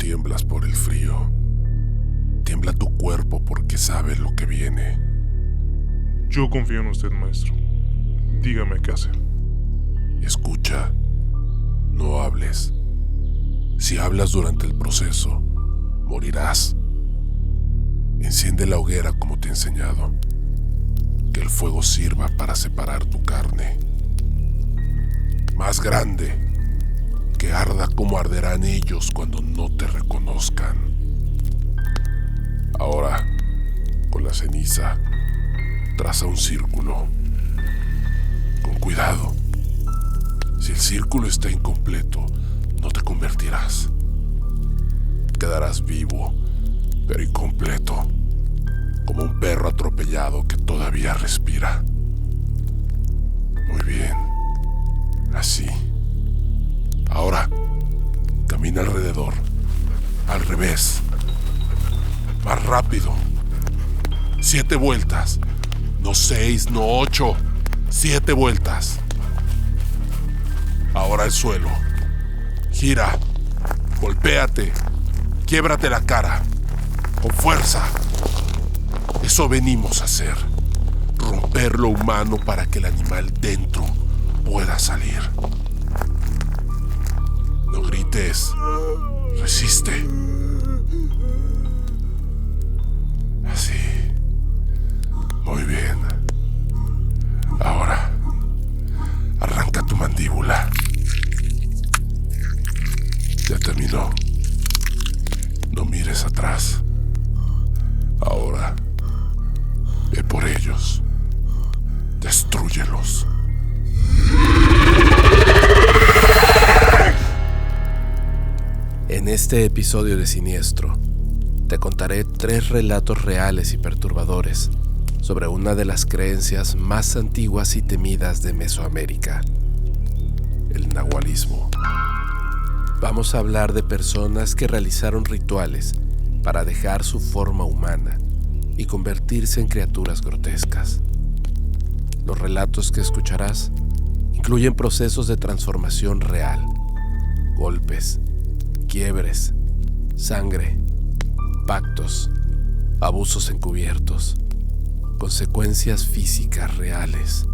tiemblas por el frío. Tiembla tu cuerpo porque sabe lo que viene. Yo confío en usted, maestro. Dígame qué hacer. Escucha, no hables. Si hablas durante el proceso, morirás. Enciende la hoguera como te he enseñado. Que el fuego sirva para separar tu carne. Más grande, que arda como arderán ellos cuando no te reconozcan. Ahora, con la ceniza, traza un círculo. Con cuidado. Si el círculo está incompleto, no te convertirás. Quedarás vivo, pero incompleto, como un perro atropellado que todavía respira. Muy bien. Así. Ahora, camina alrededor. Al revés. Más rápido. 7 vueltas. No 6, no 8. 7 vueltas. Ahora al suelo. Gira. Golpéate. Quiébrate la cara. Con fuerza. Eso venimos a hacer. Romper lo humano para que el animal dentro pueda salir. No grites. Resiste. Así. Muy bien. Ahora, arranca tu mandíbula. Ya terminó. No mires atrás. Ahora, ve por ellos. Destrúyelos. En este episodio de Siniestro, te contaré 3 relatos reales y perturbadores sobre una de las creencias más antiguas y temidas de Mesoamérica, el nahualismo. Vamos a hablar de personas que realizaron rituales para dejar su forma humana y convertirse en criaturas grotescas. Los relatos que escucharás incluyen procesos de transformación real, golpes, quiebres, sangre, pactos, abusos encubiertos, consecuencias físicas reales.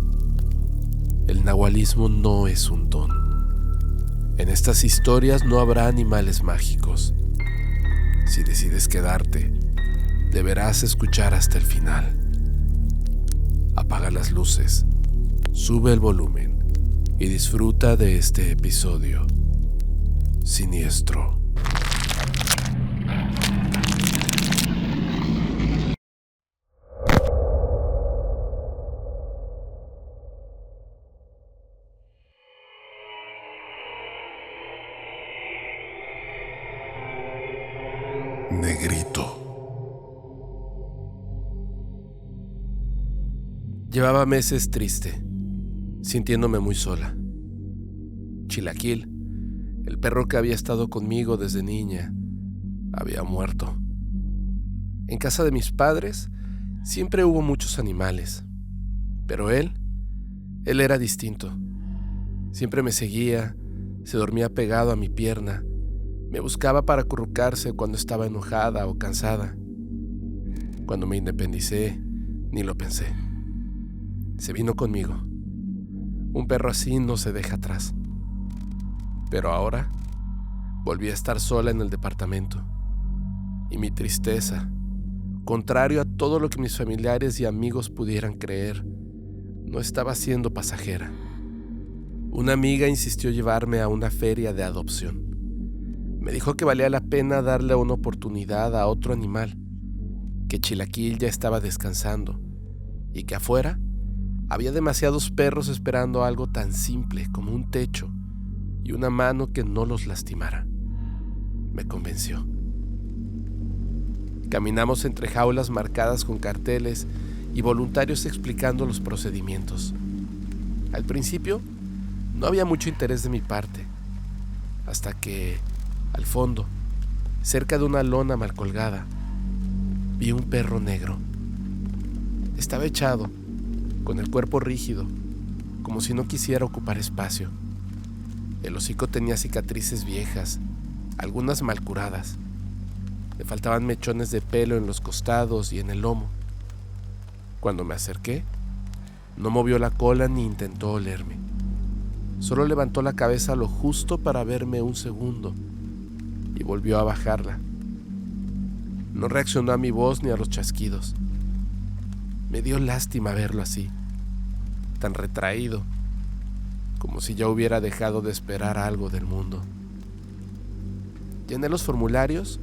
El nahualismo no es un don. En estas historias no habrá animales mágicos. Si decides quedarte, deberás escuchar hasta el final. Apaga las luces, sube el volumen y disfruta de este episodio Siniestro. Negrito. Llevaba meses triste, sintiéndome muy sola. Chilaquil, el perro que había estado conmigo desde niña, había muerto. En casa de mis padres siempre hubo muchos animales, pero él era distinto. Siempre me seguía, se dormía pegado a mi pierna, me buscaba para acurrucarse cuando estaba enojada o cansada. Cuando me independicé, ni lo pensé. Se vino conmigo. Un perro así no se deja atrás. Pero ahora volví a estar sola en el departamento. Y mi tristeza, contrario a todo lo que mis familiares y amigos pudieran creer, no estaba siendo pasajera. Una amiga insistió llevarme a una feria de adopción. Me dijo que valía la pena darle una oportunidad a otro animal, que Chilaquil ya estaba descansando y que afuera había demasiados perros esperando algo tan simple como un techo y una mano que no los lastimara. Me convenció. Caminamos entre jaulas marcadas con carteles y voluntarios explicando los procedimientos. Al principio no había mucho interés de mi parte, hasta que, al fondo, cerca de una lona mal colgada, vi un perro negro. Estaba echado, con el cuerpo rígido, como si no quisiera ocupar espacio. El hocico tenía cicatrices viejas algunas mal curadas. Le faltaban mechones de pelo en los costados y en el lomo. Cuando me acerqué, no movió la cola ni intentó olerme. Solo levantó la cabeza lo justo para verme un segundo y volvió a bajarla. No reaccionó a mi voz ni a los chasquidos. Me dio lástima verlo así, tan retraído, como si ya hubiera dejado de esperar algo del mundo. Llené los formularios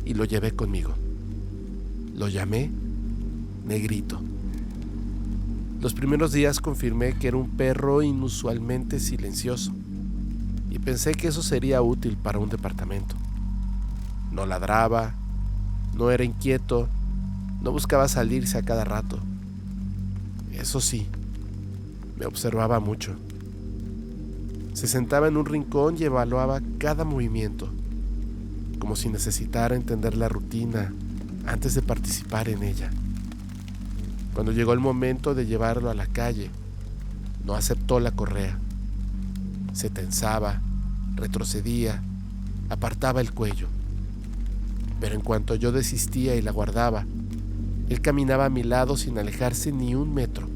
y lo llevé conmigo. Lo llamé Negrito. Los primeros días confirmé que era un perro inusualmente silencioso y pensé que eso sería útil para un departamento. No ladraba, no era inquieto, no buscaba salirse a cada rato. Eso sí, me observaba mucho. Se sentaba en un rincón y evaluaba cada movimiento, como si necesitara entender la rutina antes de participar en ella. Cuando llegó el momento de llevarlo a la calle, no aceptó la correa. Se tensaba, retrocedía, apartaba el cuello. Pero en cuanto yo desistía y la guardaba, él caminaba a mi lado sin alejarse ni un metro,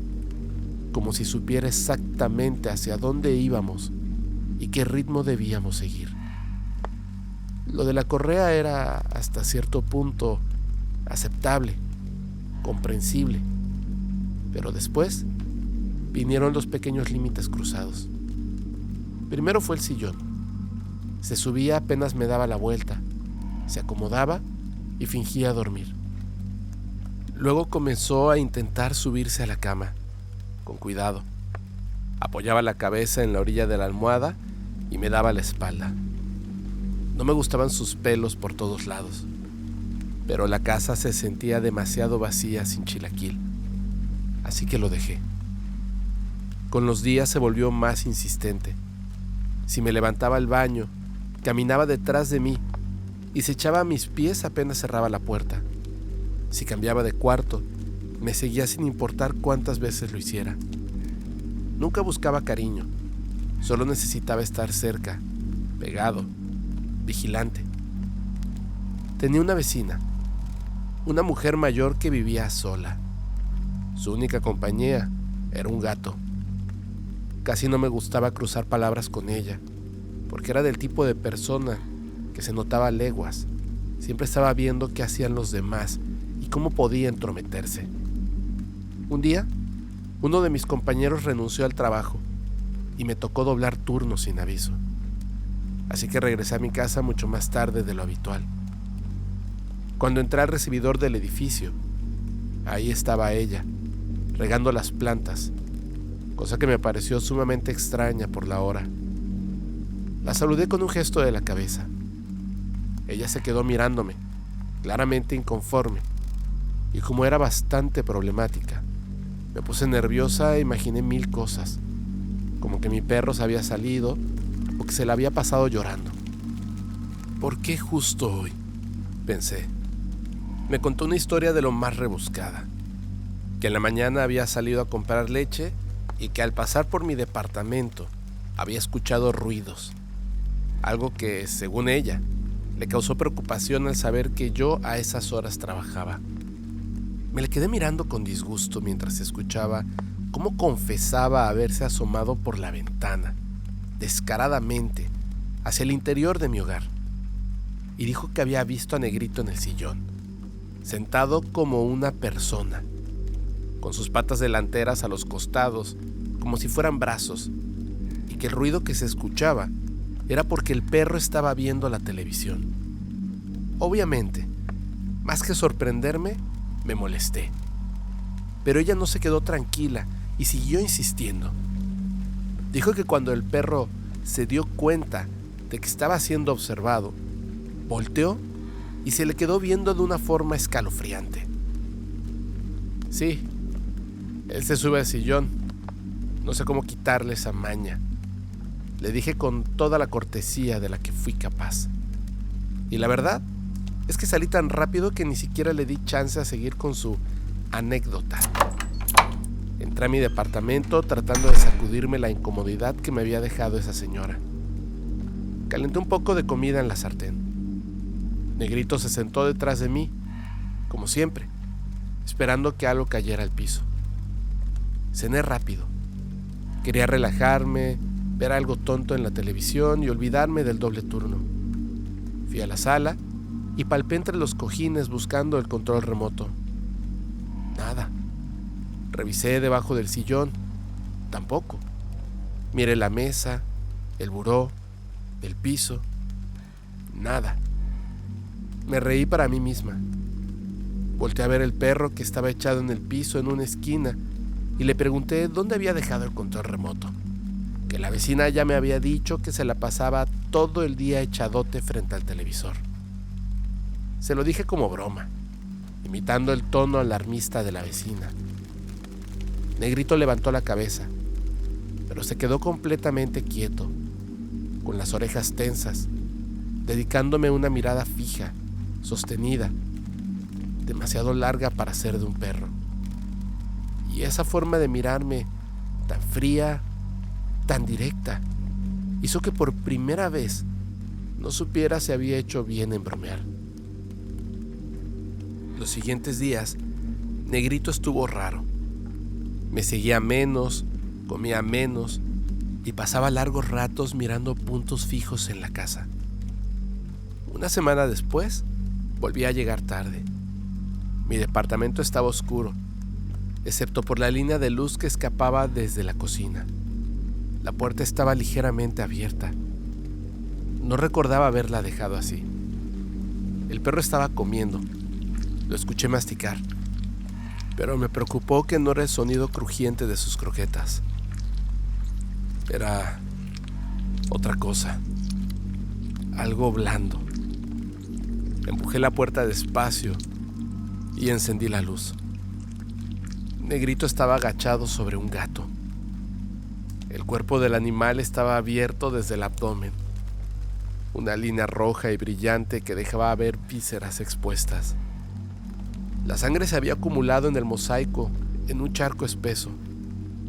como si supiera exactamente hacia dónde íbamos y qué ritmo debíamos seguir. Lo de la correa era, hasta cierto punto, aceptable, comprensible, pero después vinieron los pequeños límites cruzados. Primero fue el sillón. Se subía apenas me daba la vuelta, se acomodaba y fingía dormir. Luego comenzó a intentar subirse a la cama, con cuidado. Apoyaba la cabeza en la orilla de la almohada y me daba la espalda. No me gustaban sus pelos por todos lados, pero la casa se sentía demasiado vacía sin Chilaquil, así que lo dejé. Con los días se volvió más insistente. Si me levantaba al baño, caminaba detrás de mí y se echaba a mis pies apenas cerraba la puerta. Si cambiaba de cuarto, me seguía sin importar cuántas veces lo hiciera. Nunca buscaba cariño, solo necesitaba estar cerca, pegado, vigilante. Tenía una vecina, una mujer mayor que vivía sola. Su única compañía era un gato. Casi no me gustaba cruzar palabras con ella, porque era del tipo de persona que se notaba a leguas. Siempre estaba viendo qué hacían los demás y cómo podía entrometerse. Un día, uno de mis compañeros renunció al trabajo y me tocó doblar turnos sin aviso. Así que regresé a mi casa mucho más tarde de lo habitual. Cuando entré al recibidor del edificio, ahí estaba ella, regando las plantas, cosa que me pareció sumamente extraña por la hora. La saludé con un gesto de la cabeza. Ella se quedó mirándome, claramente inconforme, y como era bastante problemática, me puse nerviosa e imaginé mil cosas, como que mi perro se había salido o que se la había pasado llorando. ¿Por qué justo hoy?, pensé. Me contó una historia de lo más rebuscada, que en la mañana había salido a comprar leche y que al pasar por mi departamento había escuchado ruidos, algo que, según ella, le causó preocupación al saber que yo a esas horas trabajaba. Me le quedé mirando con disgusto mientras escuchaba cómo confesaba haberse asomado por la ventana, descaradamente, hacia el interior de mi hogar, y dijo que había visto a Negrito en el sillón, sentado como una persona, con sus patas delanteras a los costados, como si fueran brazos, y que el ruido que se escuchaba era porque el perro estaba viendo la televisión. Obviamente, más que sorprenderme, me molesté. Pero ella no se quedó tranquila y siguió insistiendo. Dijo que cuando el perro se dio cuenta de que estaba siendo observado, volteó y se le quedó viendo de una forma escalofriante. Sí, él se sube al sillón. No sé cómo quitarle esa maña, le dije con toda la cortesía de la que fui capaz. Y la verdad es que salí tan rápido que ni siquiera le di chance a seguir con su anécdota. Entré a mi departamento tratando de sacudirme la incomodidad que me había dejado esa señora. Calenté un poco de comida en la sartén. Negrito se sentó detrás de mí, como siempre, esperando que algo cayera al piso. Cené rápido. Quería relajarme, ver algo tonto en la televisión y olvidarme del doble turno. Fui a la sala y palpé entre los cojines buscando el control remoto. Nada. Revisé debajo del sillón. Tampoco. Miré la mesa, el buró, el piso. Nada. Me reí para mí misma. Volteé a ver el perro que estaba echado en el piso en una esquina y le pregunté dónde había dejado el control remoto, que la vecina ya me había dicho que se la pasaba todo el día echadote frente al televisor. Se lo dije como broma, imitando el tono alarmista de la vecina. Negrito levantó la cabeza, pero se quedó completamente quieto, con las orejas tensas, dedicándome una mirada fija, sostenida, demasiado larga para ser de un perro. Y esa forma de mirarme, tan fría, tan directa, hizo que por primera vez no supiera si había hecho bien en bromear. Los siguientes días, Negrito estuvo raro. Me seguía menos, comía menos y pasaba largos ratos mirando puntos fijos en la casa. Una semana después, volví a llegar tarde. Mi departamento estaba oscuro, excepto por la línea de luz que escapaba desde la cocina. La puerta estaba ligeramente abierta. No recordaba haberla dejado así. El perro estaba comiendo. Lo escuché masticar, pero me preocupó que no era el sonido crujiente de sus croquetas. Era otra cosa, algo blando. Empujé la puerta despacio y encendí la luz. Negrito estaba agachado sobre un gato. El cuerpo del animal estaba abierto desde el abdomen, una línea roja y brillante que dejaba ver vísceras expuestas. La sangre se había acumulado en el mosaico en un charco espeso,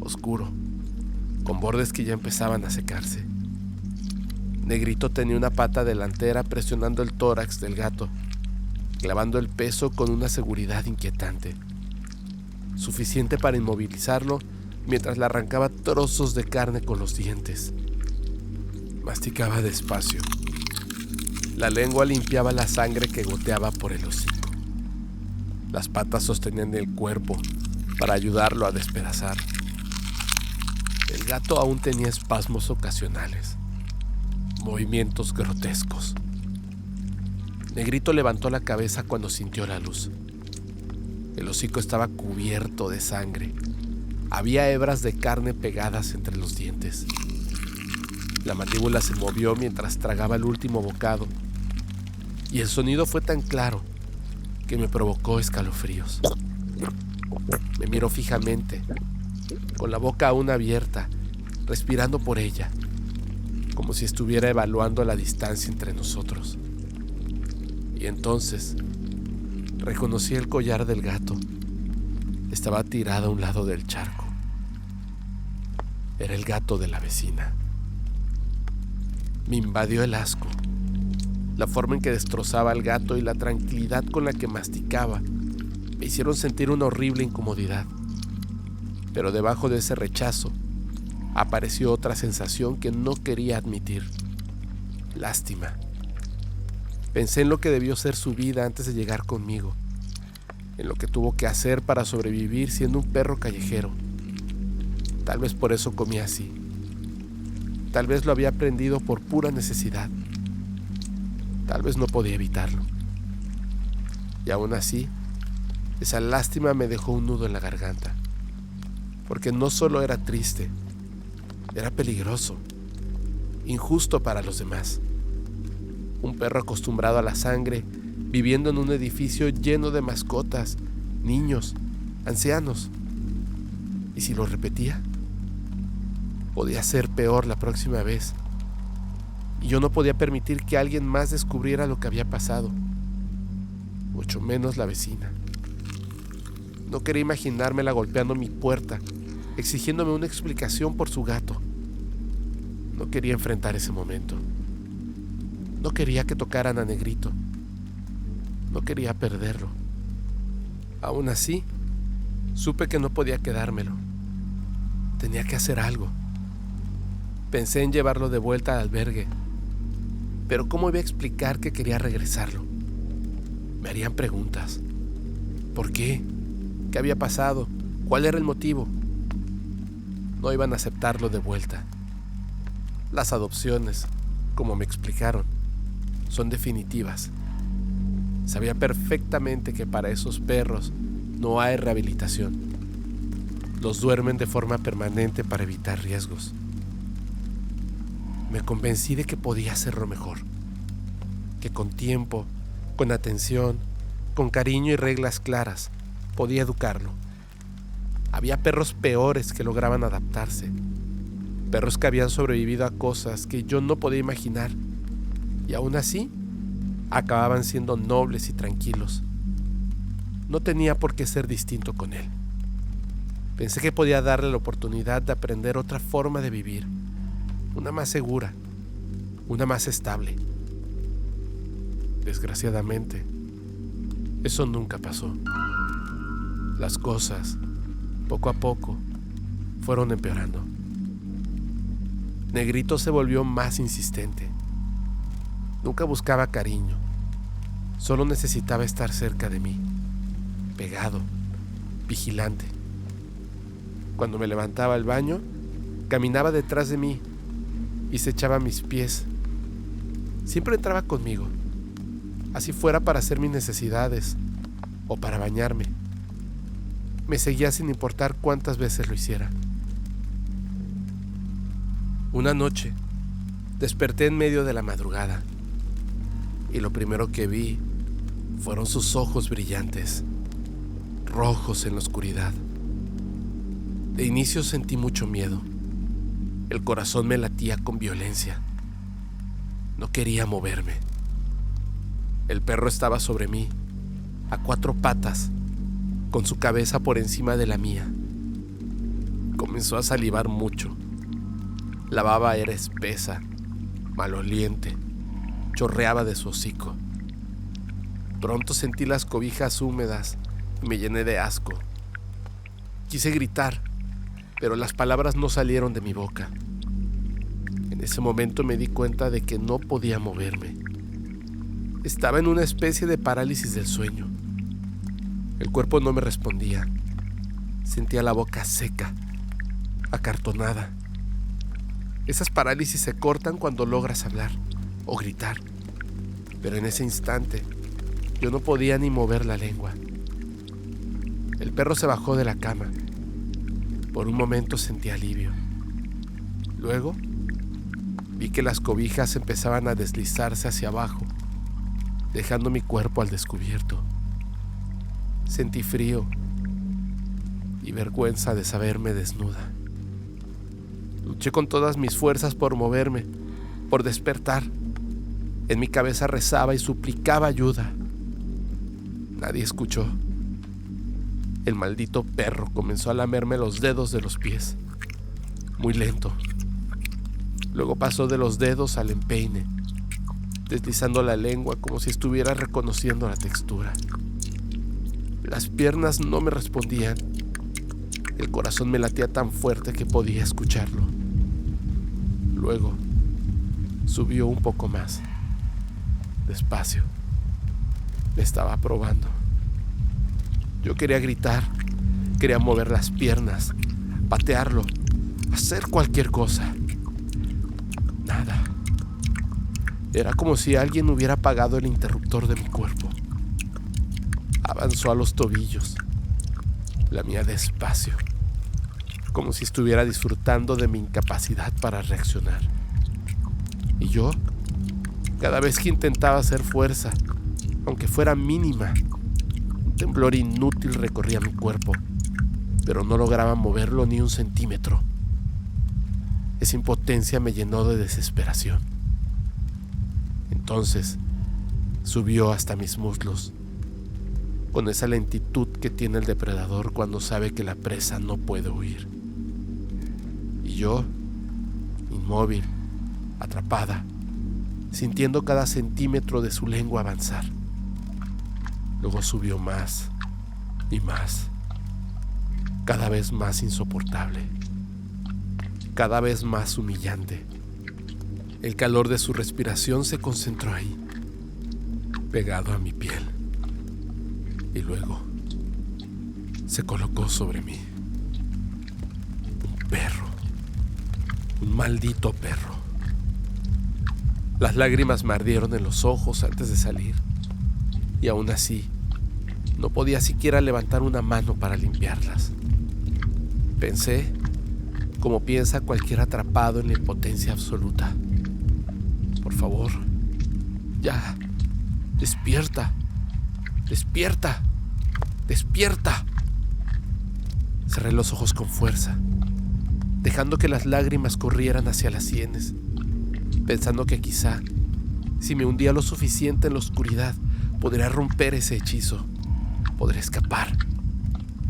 oscuro, con bordes que ya empezaban a secarse. Negrito tenía una pata delantera presionando el tórax del gato, clavando el peso con una seguridad inquietante, suficiente para inmovilizarlo mientras le arrancaba trozos de carne con los dientes. Masticaba despacio. La lengua limpiaba la sangre que goteaba por el hocico. Las patas sostenían el cuerpo para ayudarlo a despedazar. El gato aún tenía espasmos ocasionales, movimientos grotescos. Negrito levantó la cabeza cuando sintió la luz. El hocico estaba cubierto de sangre. Había hebras de carne pegadas entre los dientes. La mandíbula se movió mientras tragaba el último bocado, y el sonido fue tan claro que me provocó escalofríos. Me miró fijamente, con la boca aún abierta, respirando por ella, como si estuviera evaluando la distancia entre nosotros. Y entonces reconocí el collar del gato. Estaba tirado a un lado del charco. Era el gato de la vecina. Me invadió el asco. La forma en que destrozaba al gato y la tranquilidad con la que masticaba me hicieron sentir una horrible incomodidad. Pero debajo de ese rechazo apareció otra sensación que no quería admitir: lástima. Pensé en lo que debió ser su vida antes de llegar conmigo, en lo que tuvo que hacer para sobrevivir siendo un perro callejero. Tal vez por eso comía así. Tal vez lo había aprendido por pura necesidad. Tal vez no podía evitarlo. Y aún así, esa lástima me dejó un nudo en la garganta, porque no solo era triste, era peligroso, injusto para los demás. Un perro acostumbrado a la sangre, viviendo en un edificio lleno de mascotas, niños, ancianos. ¿Y si lo repetía? Podía ser peor la próxima vez. Y yo no podía permitir que alguien más descubriera lo que había pasado, mucho menos la vecina. No quería imaginármela golpeando mi puerta, exigiéndome una explicación por su gato. No quería enfrentar ese momento. No quería que tocaran a Negrito. No quería perderlo. Aún así, supe que no podía quedármelo. Tenía que hacer algo. Pensé en llevarlo de vuelta al albergue, pero ¿cómo iba a explicar que quería regresarlo? Me harían preguntas. ¿Por qué? ¿Qué había pasado? ¿Cuál era el motivo? No iban a aceptarlo de vuelta. Las adopciones, como me explicaron, son definitivas. Sabía perfectamente que para esos perros no hay rehabilitación. Los duermen de forma permanente para evitar riesgos. Me convencí de que podía hacerlo mejor, que con tiempo, con atención, con cariño y reglas claras, podía educarlo. Había perros peores que lograban adaptarse, perros que habían sobrevivido a cosas que yo no podía imaginar, y aún así acababan siendo nobles y tranquilos. No tenía por qué ser distinto con él. Pensé que podía darle la oportunidad de aprender otra forma de vivir, una más segura, una más estable. Desgraciadamente, eso nunca pasó. Las cosas, poco a poco, fueron empeorando. Negrito se volvió más insistente. Nunca buscaba cariño, solo necesitaba estar cerca de mí, pegado, vigilante. Cuando me levantaba al baño, caminaba detrás de mí y se echaba a mis pies. Siempre entraba conmigo, así fuera para hacer mis necesidades o para bañarme. Me seguía sin importar cuántas veces lo hiciera. Una noche, desperté en medio de la madrugada y lo primero que vi fueron sus ojos brillantes, rojos en la oscuridad. De inicio sentí mucho miedo. El corazón me latía con violencia. No quería moverme. El perro estaba sobre mí, a 4 patas, con su cabeza por encima de la mía. Comenzó a salivar mucho. La baba era espesa, maloliente, chorreaba de su hocico. Pronto sentí las cobijas húmedas y me llené de asco. Quise gritar, pero las palabras no salieron de mi boca. En ese momento me di cuenta de que no podía moverme. Estaba en una especie de parálisis del sueño. El cuerpo no me respondía. Sentía la boca seca, acartonada. Esas parálisis se cortan cuando logras hablar o gritar, pero en ese instante yo no podía ni mover la lengua. El perro se bajó de la cama. Por un momento sentí alivio. Luego vi que las cobijas empezaban a deslizarse hacia abajo, dejando mi cuerpo al descubierto. Sentí frío y vergüenza de saberme desnuda. Luché con todas mis fuerzas por moverme, por despertar. En mi cabeza rezaba y suplicaba ayuda. Nadie escuchó. El maldito perro comenzó a lamerme los dedos de los pies, muy lento. Luego pasó de los dedos al empeine, deslizando la lengua como si estuviera reconociendo la textura. Las piernas no me respondían. El corazón me latía tan fuerte que podía escucharlo. Luego subió un poco más, despacio. Me estaba probando. Yo quería gritar, quería mover las piernas, patearlo, hacer cualquier cosa. Nada. Era como si alguien hubiera apagado el interruptor de mi cuerpo. Avanzó a los tobillos. Lamía despacio, como si estuviera disfrutando de mi incapacidad para reaccionar. Y yo, cada vez que intentaba hacer fuerza, aunque fuera mínima, un temblor inútil recorría mi cuerpo, pero no lograba moverlo ni un centímetro. Esa impotencia me llenó de desesperación. Entonces, subió hasta mis muslos, con esa lentitud que tiene el depredador cuando sabe que la presa no puede huir. Y yo, inmóvil, atrapada, sintiendo cada centímetro de su lengua avanzar. Luego subió más y más, cada vez más insoportable, cada vez más humillante. El calor de su respiración se concentró ahí, pegado a mi piel, y luego se colocó sobre mí. Un perro, un maldito perro. Las lágrimas me ardieron en los ojos antes de salir, y aún así no podía siquiera levantar una mano para limpiarlas. Pensé, como piensa cualquier atrapado en la impotencia absoluta: por favor, ya, despierta, despierta, despierta. Cerré los ojos con fuerza, dejando que las lágrimas corrieran hacia las sienes, pensando que quizá, si me hundía lo suficiente en la oscuridad, podría romper ese hechizo, podría escapar,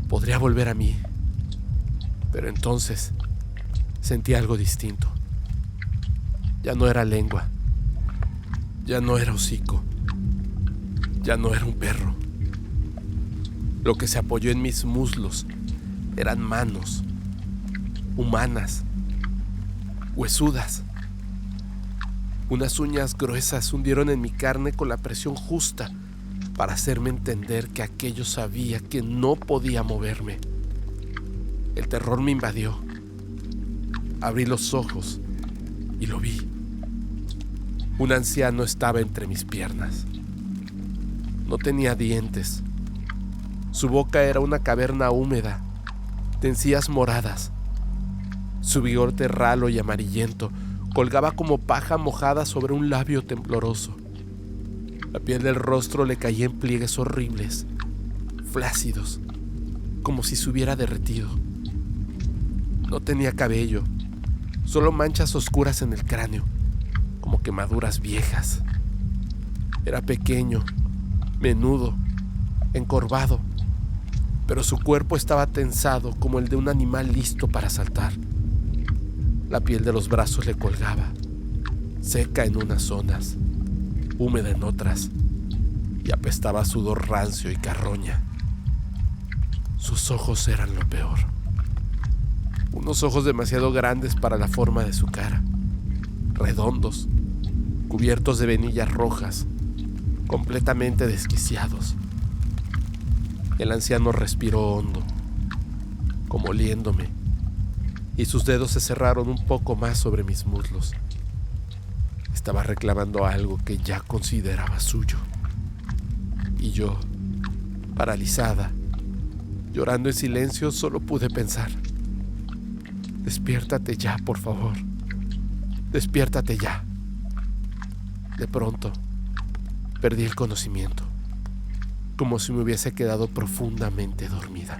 podría volver a mí. Pero entonces sentí algo distinto. Ya no era lengua, ya no era hocico, ya no era un perro. Lo que se apoyó en mis muslos eran manos, humanas, huesudas. Unas uñas gruesas hundieron en mi carne con la presión justa para hacerme entender que aquello sabía que no podía moverme. El terror me invadió. Abrí los ojos y lo vi. Un anciano estaba entre mis piernas. No tenía dientes. Su boca era una caverna húmeda, de encías moradas. Su bigote ralo y amarillento colgaba como paja mojada sobre un labio tembloroso. La piel del rostro le caía en pliegues horribles, flácidos, como si se hubiera derretido. No tenía cabello, solo manchas oscuras en el cráneo, como quemaduras viejas. Era pequeño, menudo, encorvado, pero su cuerpo estaba tensado como el de un animal listo para saltar. La piel de los brazos le colgaba, seca en unas zonas, húmeda en otras, y apestaba a sudor rancio y carroña. Sus ojos eran lo peor. Unos ojos demasiado grandes para la forma de su cara, redondos, cubiertos de venillas rojas, completamente desquiciados. El anciano respiró hondo, como oliéndome, y sus dedos se cerraron un poco más sobre mis muslos. Estaba reclamando algo que ya consideraba suyo. Y yo, paralizada, llorando en silencio, solo pude pensar: despiértate ya, por favor. Despiértate ya. De pronto, perdí el conocimiento, como si me hubiese quedado profundamente dormida.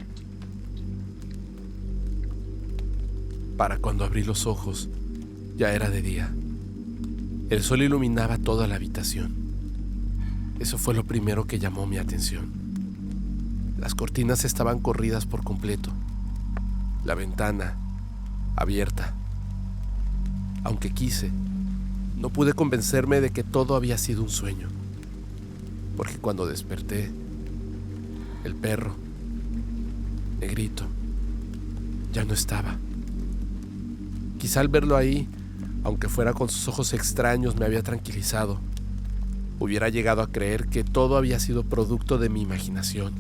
Para cuando abrí los ojos, ya era de día. El sol iluminaba toda la habitación. Eso fue lo primero que llamó mi atención. Las cortinas estaban corridas por completo. La ventana abierta. Aunque quise, no pude convencerme de que todo había sido un sueño. Porque cuando desperté, el perro, negrito, ya no estaba. Quizá al verlo ahí, aunque fuera con sus ojos extraños, me había tranquilizado. Hubiera llegado a creer que todo había sido producto de mi imaginación,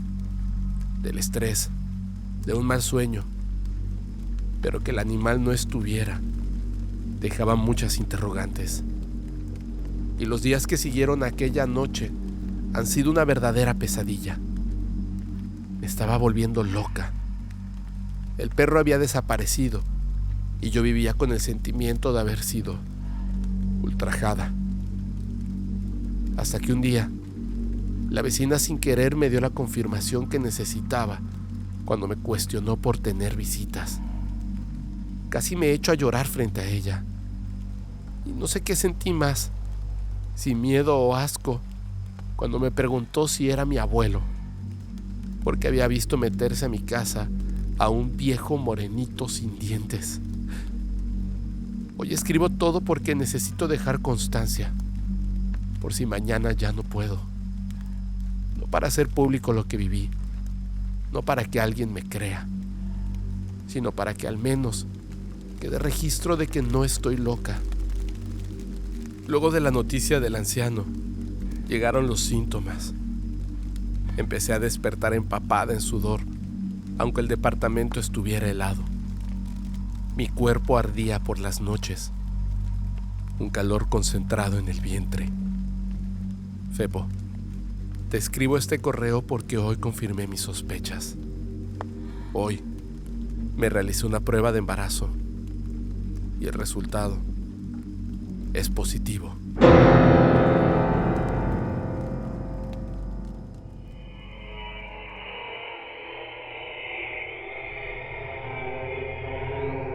del estrés, de un mal sueño. Pero que el animal no estuviera dejaba muchas interrogantes. Y los días que siguieron a aquella noche han sido una verdadera pesadilla. Me estaba volviendo loca. El perro había desaparecido y yo vivía con el sentimiento de haber sido ultrajada. Hasta que un día, la vecina sin querer me dio la confirmación que necesitaba cuando me cuestionó por tener visitas. Casi me echo a llorar frente a ella. Y no sé qué sentí más, si miedo o asco, cuando me preguntó si era mi abuelo, porque había visto meterse a mi casa a un viejo morenito sin dientes. Hoy escribo todo porque necesito dejar constancia, por si mañana ya no puedo. No para hacer público lo que viví, no para que alguien me crea, sino para que al menos quede registro de que no estoy loca. Luego de la noticia del anciano, llegaron los síntomas. Empecé a despertar empapada en sudor, aunque el departamento estuviera helado. Mi cuerpo ardía por las noches, un calor concentrado en el vientre. Febo, te escribo este correo porque hoy confirmé mis sospechas. Hoy me realicé una prueba de embarazo y el resultado es positivo.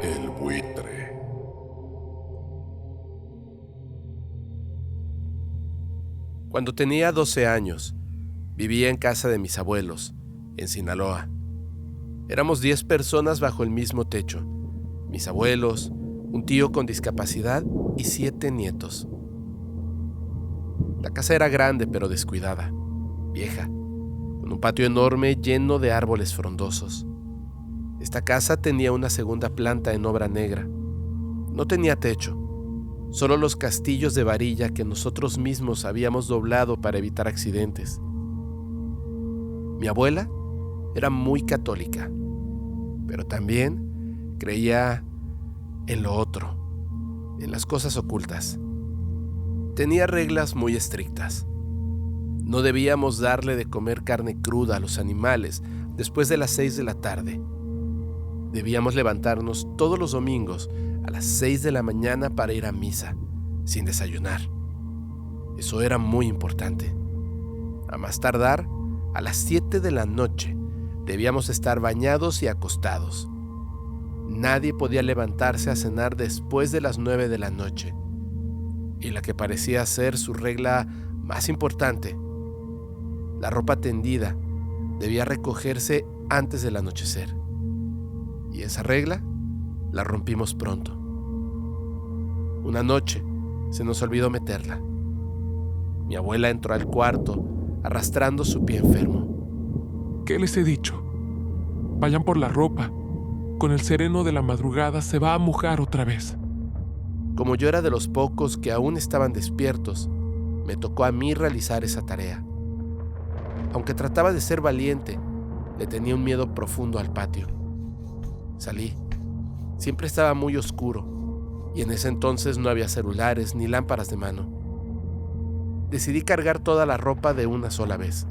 El buitre. Cuando tenía 12 años, vivía en casa de mis abuelos, en Sinaloa. Éramos 10 personas bajo el mismo techo. Mis abuelos, un tío con discapacidad y 7 nietos. La casa era grande pero descuidada, vieja, con un patio enorme lleno de árboles frondosos. Esta casa tenía una segunda planta en obra negra. No tenía techo, solo los castillos de varilla que nosotros mismos habíamos doblado para evitar accidentes. Mi abuela era muy católica, pero también creía en lo otro, en las cosas ocultas. Tenía reglas muy estrictas. No debíamos darle de comer carne cruda a los animales después de las 6 de la tarde. Debíamos levantarnos todos los domingos a las 6 de la mañana para ir a misa, sin desayunar. Eso era muy importante. A más tardar, a las 7 de la noche, debíamos estar bañados y acostados. Nadie podía levantarse a cenar después de las 9 de la noche. Y la que parecía ser su regla más importante, la ropa tendida debía recogerse antes del anochecer. Y esa regla la rompimos pronto. Una noche se nos olvidó meterla. Mi abuela entró al cuarto arrastrando su pie enfermo. ¿Qué les he dicho? Vayan por la ropa. Con el sereno de la madrugada se va a mojar otra vez. Como yo era de los pocos que aún estaban despiertos, me tocó a mí realizar esa tarea. Aunque trataba de ser valiente, le tenía un miedo profundo al patio. Salí. Siempre estaba muy oscuro, y en ese entonces no había celulares ni lámparas de mano. Decidí cargar toda la ropa de una sola vez.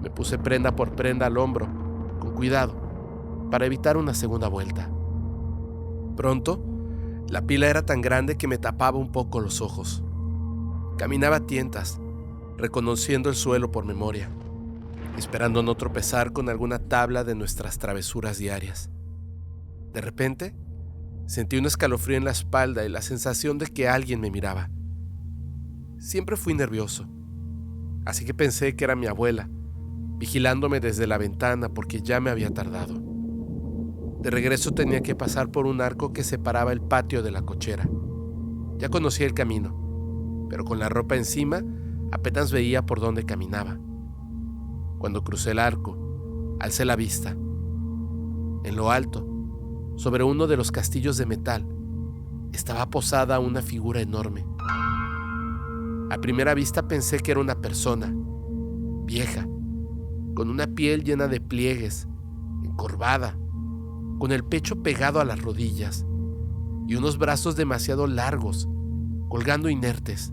Me puse prenda por prenda al hombro, con cuidado, para evitar una segunda vuelta. Pronto, la pila era tan grande que me tapaba un poco los ojos. Caminaba a tientas, reconociendo el suelo por memoria, esperando no tropezar con alguna tabla de nuestras travesuras diarias. De repente, sentí un escalofrío en la espalda y la sensación de que alguien me miraba. Siempre fui nervioso, así que pensé que era mi abuela, vigilándome desde la ventana porque ya me había tardado. De regreso tenía que pasar por un arco que separaba el patio de la cochera. Ya conocía el camino, pero con la ropa encima apenas veía por dónde caminaba. Cuando crucé el arco, alcé la vista. En lo alto, sobre uno de los castillos de metal, estaba posada una figura enorme. A primera vista pensé que era una persona, vieja, con una piel llena de pliegues, encorvada, con el pecho pegado a las rodillas y unos brazos demasiado largos, colgando inertes.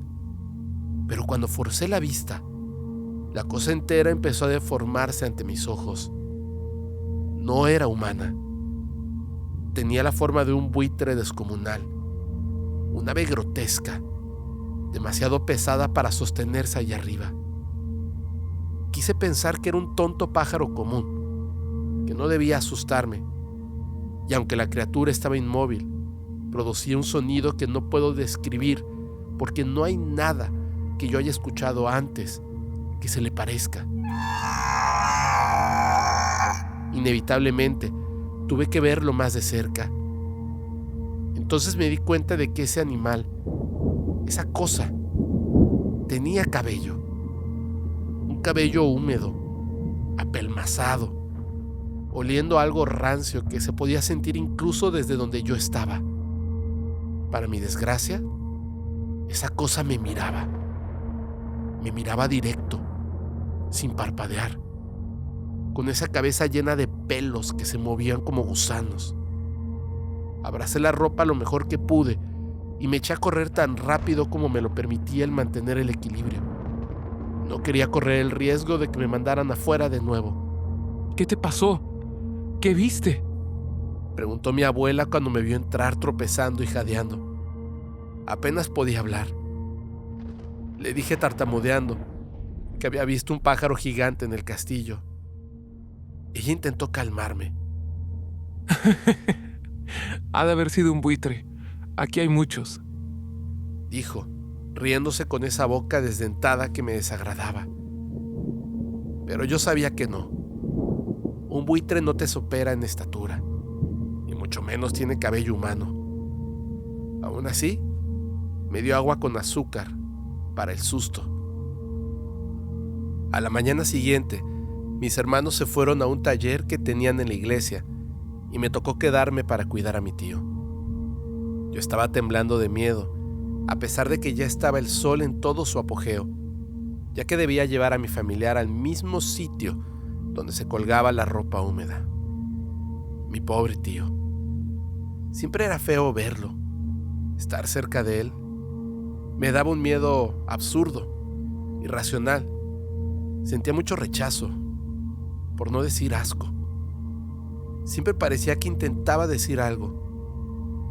Pero cuando forcé la vista, la cosa entera empezó a deformarse ante mis ojos. No era humana. Tenía la forma de un buitre descomunal, un ave grotesca, demasiado pesada para sostenerse allá arriba. Quise pensar que era un tonto pájaro común, que no debía asustarme, y aunque la criatura estaba inmóvil, producía un sonido que no puedo describir porque no hay nada que yo haya escuchado antes que se le parezca. Inevitablemente, tuve que verlo más de cerca. Entonces me di cuenta de que ese animal, esa cosa, tenía cabello. un cabello húmedo, apelmazado, oliendo a algo rancio que se podía sentir incluso desde donde yo estaba. Para mi desgracia, esa cosa me miraba directo, sin parpadear, con esa cabeza llena de pelos que se movían como gusanos. Abracé la ropa lo mejor que pude y me eché a correr tan rápido como me lo permitía el mantener el equilibrio. No quería correr el riesgo de que me mandaran afuera de nuevo. ¿Qué te pasó? ¿Qué viste? Preguntó mi abuela cuando me vio entrar tropezando y jadeando. Apenas podía hablar. Le dije tartamudeando que había visto un pájaro gigante en el castillo. Ella intentó calmarme. Ha de haber sido un buitre. Aquí hay muchos, dijo, riéndose con esa boca desdentada que me desagradaba. Pero yo sabía que no. Un buitre no te supera en estatura, y mucho menos tiene cabello humano. Aún así, me dio agua con azúcar para el susto. A la mañana siguiente, mis hermanos se fueron a un taller que tenían en la iglesia y me tocó quedarme para cuidar a mi tío. Yo estaba temblando de miedo, a pesar de que ya estaba el sol en todo su apogeo, ya que debía llevar a mi familiar al mismo sitio donde se colgaba la ropa húmeda. Mi pobre tío. Siempre era feo verlo, estar cerca de él. Me daba un miedo absurdo, irracional. Sentía mucho rechazo, por no decir asco. Siempre parecía que intentaba decir algo.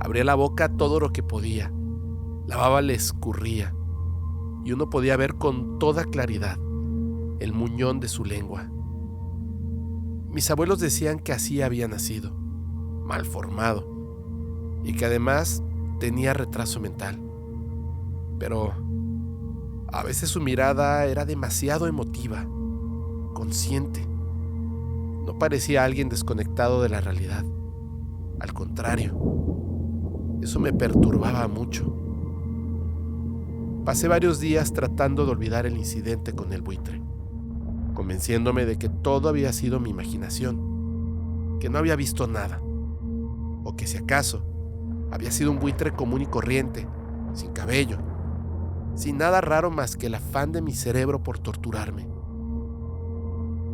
Abría la boca todo lo que podía. La baba le escurría y uno podía ver con toda claridad el muñón de su lengua. Mis abuelos decían que así había nacido, mal formado, y que además tenía retraso mental. Pero a veces su mirada era demasiado emotiva, consciente. No parecía alguien desconectado de la realidad. Al contrario, eso me perturbaba mucho. Pasé varios días tratando de olvidar el incidente con el buitre, convenciéndome de que todo había sido mi imaginación, que no había visto nada, o que si acaso había sido un buitre común y corriente, sin cabello, sin nada raro más que el afán de mi cerebro por torturarme.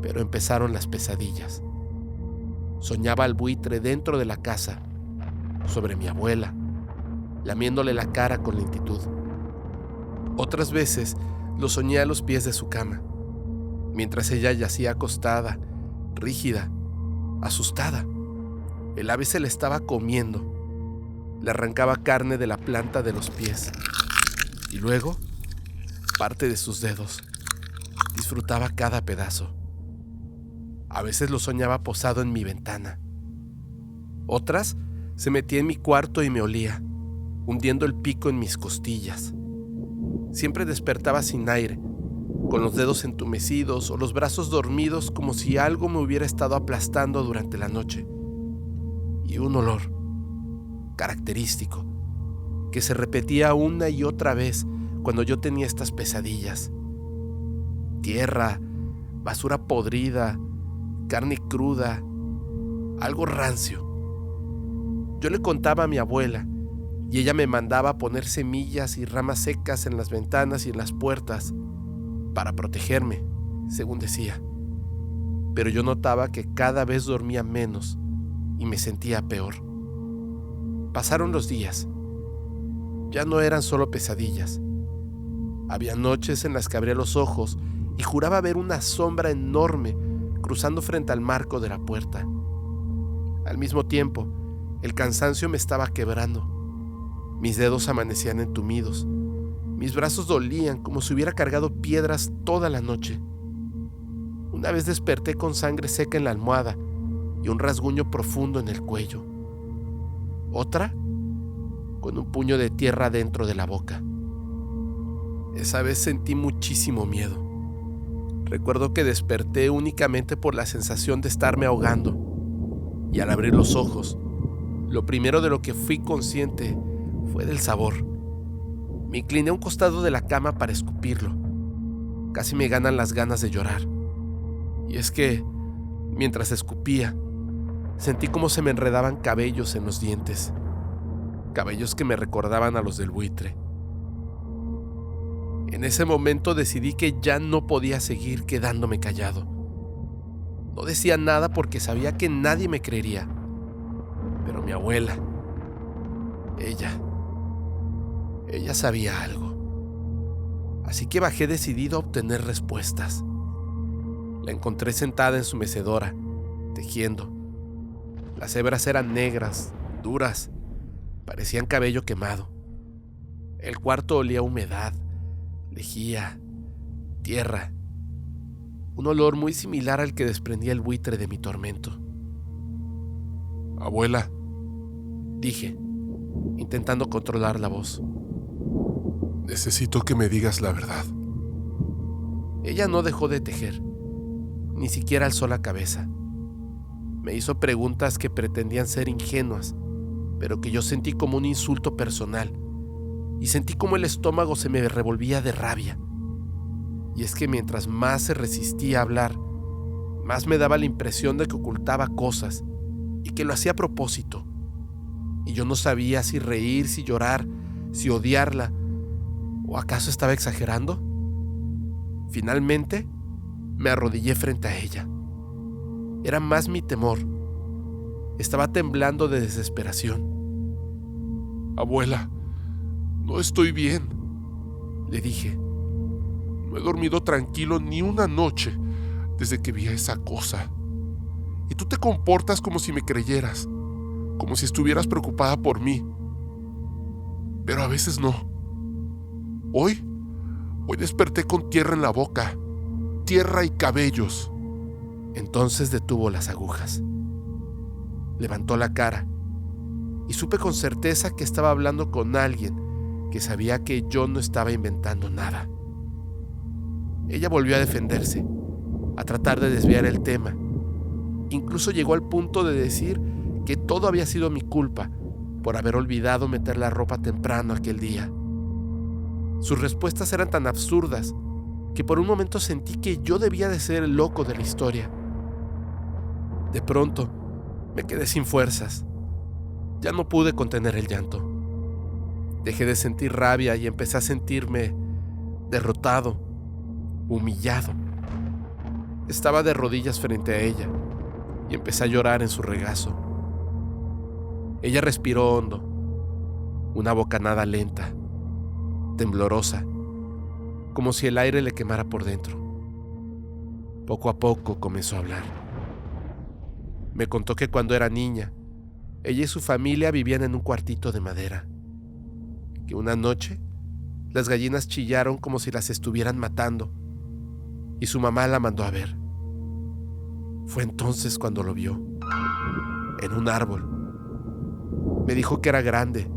Pero empezaron las pesadillas. Soñaba al buitre dentro de la casa, sobre mi abuela, lamiéndole la cara con lentitud. Otras veces lo soñé a los pies de su cama, mientras ella yacía acostada, rígida, asustada. El ave se la estaba comiendo. Le arrancaba carne de la planta de los pies y luego parte de sus dedos. Disfrutaba cada pedazo. A veces lo soñaba posado en mi ventana. Otras se metía en mi cuarto y me olía, hundiendo el pico en mis costillas. Siempre despertaba sin aire, con los dedos entumecidos o los brazos dormidos como si algo me hubiera estado aplastando durante la noche. Y un olor característico que se repetía una y otra vez cuando yo tenía estas pesadillas. Tierra, basura podrida, carne cruda, algo rancio. Yo le contaba a mi abuela y ella me mandaba a poner semillas y ramas secas en las ventanas y en las puertas para protegerme, según decía. Pero yo notaba que cada vez dormía menos y me sentía peor. Pasaron los días. Ya no eran solo pesadillas. Había noches en las que abría los ojos y juraba ver una sombra enorme cruzando frente al marco de la puerta. Al mismo tiempo, el cansancio me estaba quebrando. Mis dedos amanecían entumidos. Mis brazos dolían como si hubiera cargado piedras toda la noche. Una vez desperté con sangre seca en la almohada y un rasguño profundo en el cuello. Otra, con un puño de tierra dentro de la boca. Esa vez sentí muchísimo miedo. Recuerdo que desperté únicamente por la sensación de estarme ahogando. Y al abrir los ojos, lo primero de lo que fui consciente fue del sabor. Me incliné a un costado de la cama para escupirlo. Casi me ganan las ganas de llorar. Y es que, mientras escupía, sentí como se me enredaban cabellos en los dientes. Cabellos que me recordaban a los del buitre. En ese momento decidí que ya no podía seguir quedándome callado. No decía nada porque sabía que nadie me creería. Pero mi abuela, ella sabía algo. Así que bajé decidido a obtener respuestas. La encontré sentada en su mecedora, tejiendo. Las hebras eran negras, duras, parecían cabello quemado. El cuarto olía a humedad, lejía, tierra. Un olor muy similar al que desprendía el buitre de mi tormento. Abuela, Dije, intentando controlar la voz. necesito que me digas la verdad. Ella no dejó de tejer, ni siquiera alzó la cabeza. Me hizo preguntas que pretendían ser ingenuas, pero que yo sentí como un insulto personal, y sentí como el estómago se me revolvía de rabia. Y es que mientras más se resistía a hablar, más me daba la impresión de que ocultaba cosas y que lo hacía a propósito. Y yo no sabía si reír, si llorar, si odiarla, ¿o acaso estaba exagerando? Finalmente, me arrodillé frente a ella. Era más mi temor. Estaba temblando de desesperación. Abuela, no estoy bien. Le dije. No he dormido tranquilo ni una noche desde que vi a esa cosa. Y tú te comportas como si me creyeras, como si estuvieras preocupada por mí. Pero a veces no. Hoy desperté con tierra en la boca, tierra y cabellos. Entonces detuvo las agujas. Levantó la cara y supe con certeza que estaba hablando con alguien que sabía que yo no estaba inventando nada. Ella volvió a defenderse, a tratar de desviar el tema. Incluso llegó al punto de decir que todo había sido mi culpa por haber olvidado meter la ropa temprano aquel día. Sus respuestas eran tan absurdas que por un momento sentí que yo debía de ser el loco de la historia. De pronto, me quedé sin fuerzas. Ya no pude contener el llanto. Dejé de sentir rabia y empecé a sentirme derrotado, humillado. Estaba de rodillas frente a ella y empecé a llorar en su regazo. Ella respiró hondo, una bocanada lenta, temblorosa, como si el aire le quemara por dentro. Poco a poco comenzó a hablar. Me contó que cuando era niña, ella y su familia vivían en un cuartito de madera, que una noche las gallinas chillaron como si las estuvieran matando y su mamá la mandó a ver. Fue entonces cuando lo vio, en un árbol. Me dijo que era grande,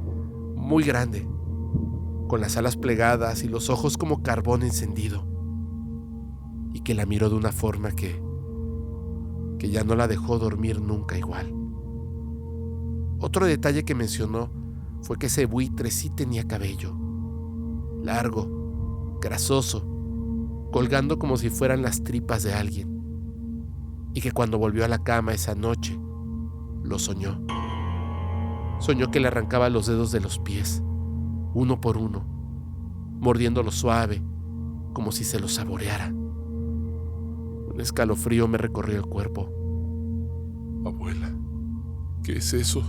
muy grande, con las alas plegadas y los ojos como carbón encendido, y que la miró de una forma que ya no la dejó dormir nunca igual. Otro detalle que mencionó fue que ese buitre sí tenía cabello, largo, grasoso, colgando como si fueran las tripas de alguien, y que cuando volvió a la cama esa noche, lo soñó. Soñó que le arrancaba los dedos de los pies, uno por uno, mordiéndolo suave, como si se lo saboreara. Un escalofrío me recorrió el cuerpo. Abuela, ¿qué es eso?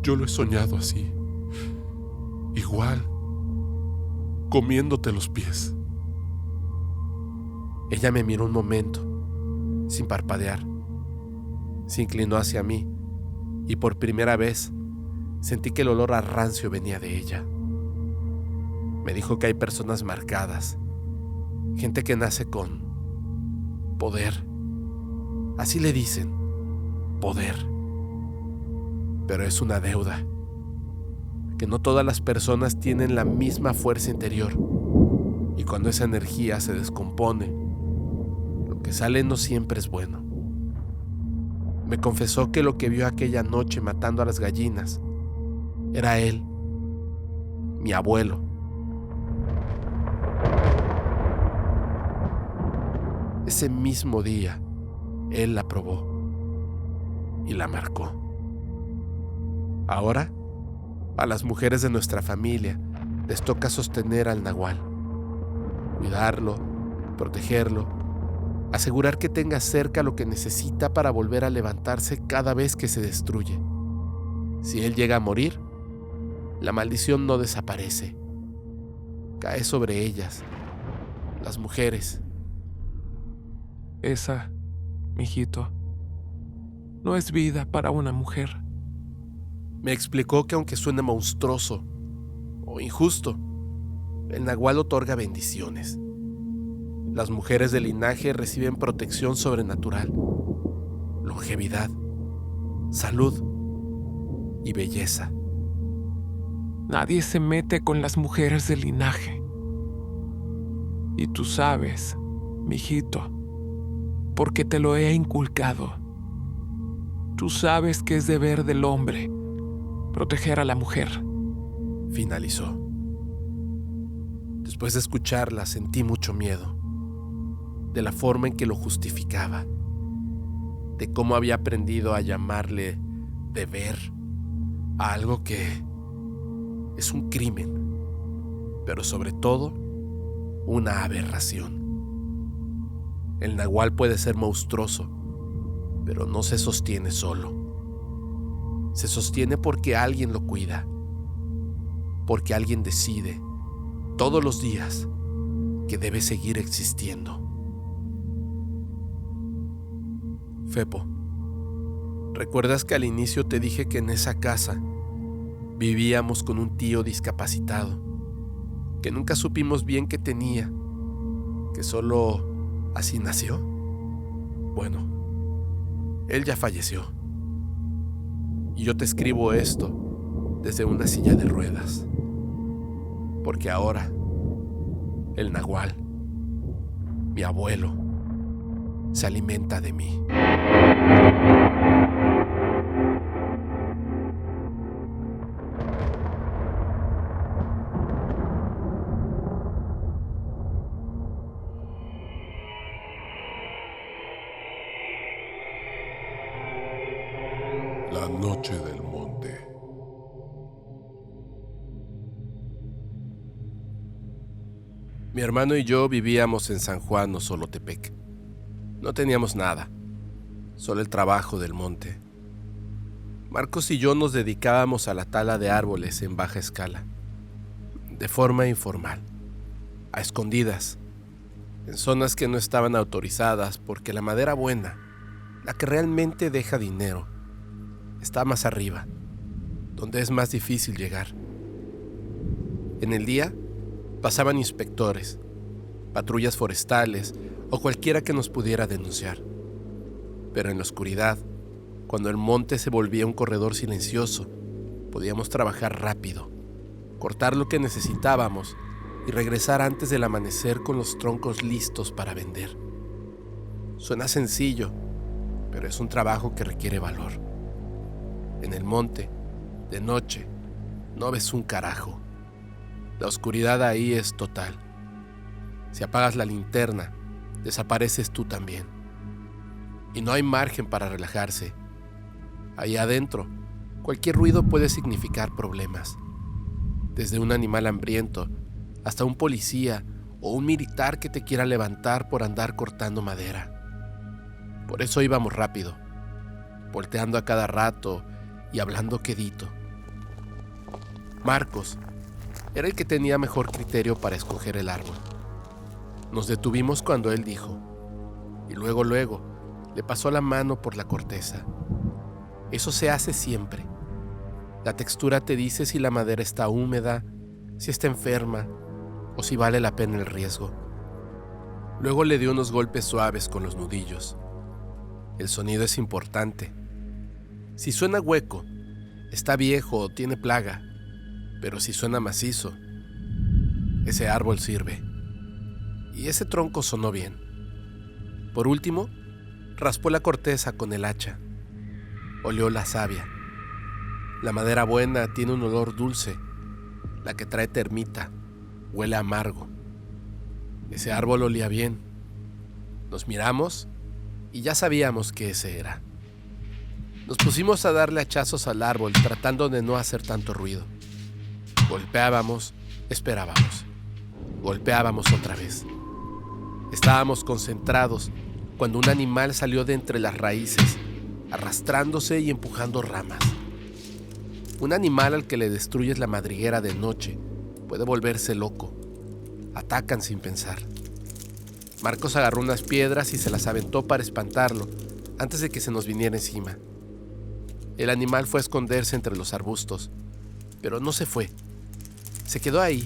Yo lo he soñado así, igual, comiéndote los pies. Ella me miró un momento, sin parpadear. Se inclinó hacia mí y por primera vez sentí que el olor a rancio venía de ella. Me dijo que hay personas marcadas, gente que nace con poder. Así le dicen, poder. Pero es una deuda, que no todas las personas tienen la misma fuerza interior, y cuando esa energía se descompone, lo que sale no siempre es bueno. Me confesó que lo que vio aquella noche matando a las gallinas era él, mi abuelo. Ese mismo día, él la probó y la marcó. Ahora, a las mujeres de nuestra familia les toca sostener al nahual, cuidarlo, protegerlo, asegurar que tenga cerca lo que necesita para volver a levantarse cada vez que se destruye. Si él llega a morir, la maldición no desaparece. Cae sobre ellas, las mujeres. Esa, mijito, no es vida para una mujer. Me explicó que aunque suene monstruoso o injusto, el nahual otorga bendiciones. Las mujeres del linaje reciben protección sobrenatural, longevidad, salud y belleza. Nadie se mete con las mujeres del linaje. Y tú sabes, mijito, porque te lo he inculcado. Tú sabes que es deber del hombre proteger a la mujer. Finalizó. Después de escucharla sentí mucho miedo, de la forma en que lo justificaba, de cómo había aprendido a llamarle deber a algo que es un crimen, pero sobre todo una aberración. El nahual puede ser monstruoso, pero no se sostiene solo. Se sostiene porque alguien lo cuida, porque alguien decide todos los días que debe seguir existiendo. Fepo, ¿recuerdas que al inicio te dije que en esa casa vivíamos con un tío discapacitado, que nunca supimos bien qué tenía, que solo así nació? Bueno, él ya falleció. Y yo te escribo esto desde una silla de ruedas, porque ahora el nahual, mi abuelo, se alimenta de mí. La noche del monte. Mi hermano y yo vivíamos en San Juan o Solotepec. No teníamos nada, solo el trabajo del monte. Marcos y yo nos dedicábamos a la tala de árboles en baja escala, de forma informal, a escondidas, en zonas que no estaban autorizadas porque la madera buena, la que realmente deja dinero, está más arriba, donde es más difícil llegar. En el día pasaban inspectores, patrullas forestales o cualquiera que nos pudiera denunciar. Pero en la oscuridad, cuando el monte se volvía un corredor silencioso, podíamos trabajar rápido, cortar lo que necesitábamos y regresar antes del amanecer con los troncos listos para vender. Suena sencillo, pero es un trabajo que requiere valor. En el monte, de noche, no ves un carajo. La oscuridad ahí es total. Si apagas la linterna, desapareces tú también. Y no hay margen para relajarse. Ahí adentro, cualquier ruido puede significar problemas. Desde un animal hambriento hasta un policía o un militar que te quiera levantar por andar cortando madera. Por eso íbamos rápido, volteando a cada rato y hablando quedito. Marcos era el que tenía mejor criterio para escoger el árbol. Nos detuvimos cuando él dijo, y luego le pasó la mano por la corteza. Eso se hace siempre. La textura te dice si la madera está húmeda, si está enferma o si vale la pena el riesgo. Luego le dio unos golpes suaves con los nudillos. El sonido es importante. Si suena hueco, está viejo o tiene plaga, pero si suena macizo, ese árbol sirve. Y ese tronco sonó bien. Por último, raspó la corteza con el hacha. Olió la savia. La madera buena tiene un olor dulce. La que trae termita huele amargo. Ese árbol olía bien. Nos miramos y ya sabíamos que ese era. Nos pusimos a darle hachazos al árbol tratando de no hacer tanto ruido. Golpeábamos, esperábamos. Golpeábamos otra vez. Estábamos concentrados cuando un animal salió de entre las raíces, arrastrándose y empujando ramas. Un animal al que le destruyes la madriguera de noche puede volverse loco. Atacan sin pensar. Marcos agarró unas piedras y se las aventó para espantarlo antes de que se nos viniera encima. El animal fue a esconderse entre los arbustos, pero no se fue. Se quedó ahí,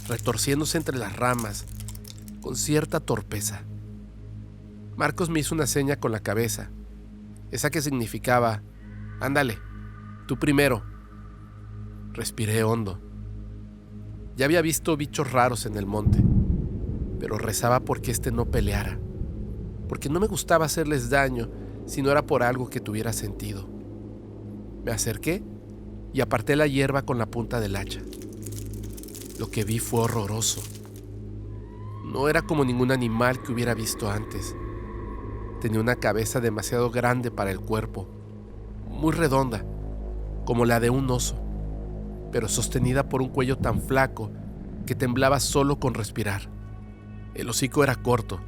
retorciéndose entre las ramas, con cierta torpeza. Marcos me hizo una seña con la cabeza, esa que significaba, ándale, tú primero. Respiré hondo. Ya había visto bichos raros en el monte, pero rezaba porque no peleara, porque no me gustaba hacerles daño si no era por algo que tuviera sentido. Me acerqué y aparté la hierba con la punta del hacha. Lo que vi fue horroroso. No era como ningún animal que hubiera visto antes. Tenía una cabeza demasiado grande para el cuerpo, muy redonda, como la de un oso, pero sostenida por un cuello tan flaco que temblaba solo con respirar. El hocico era corto,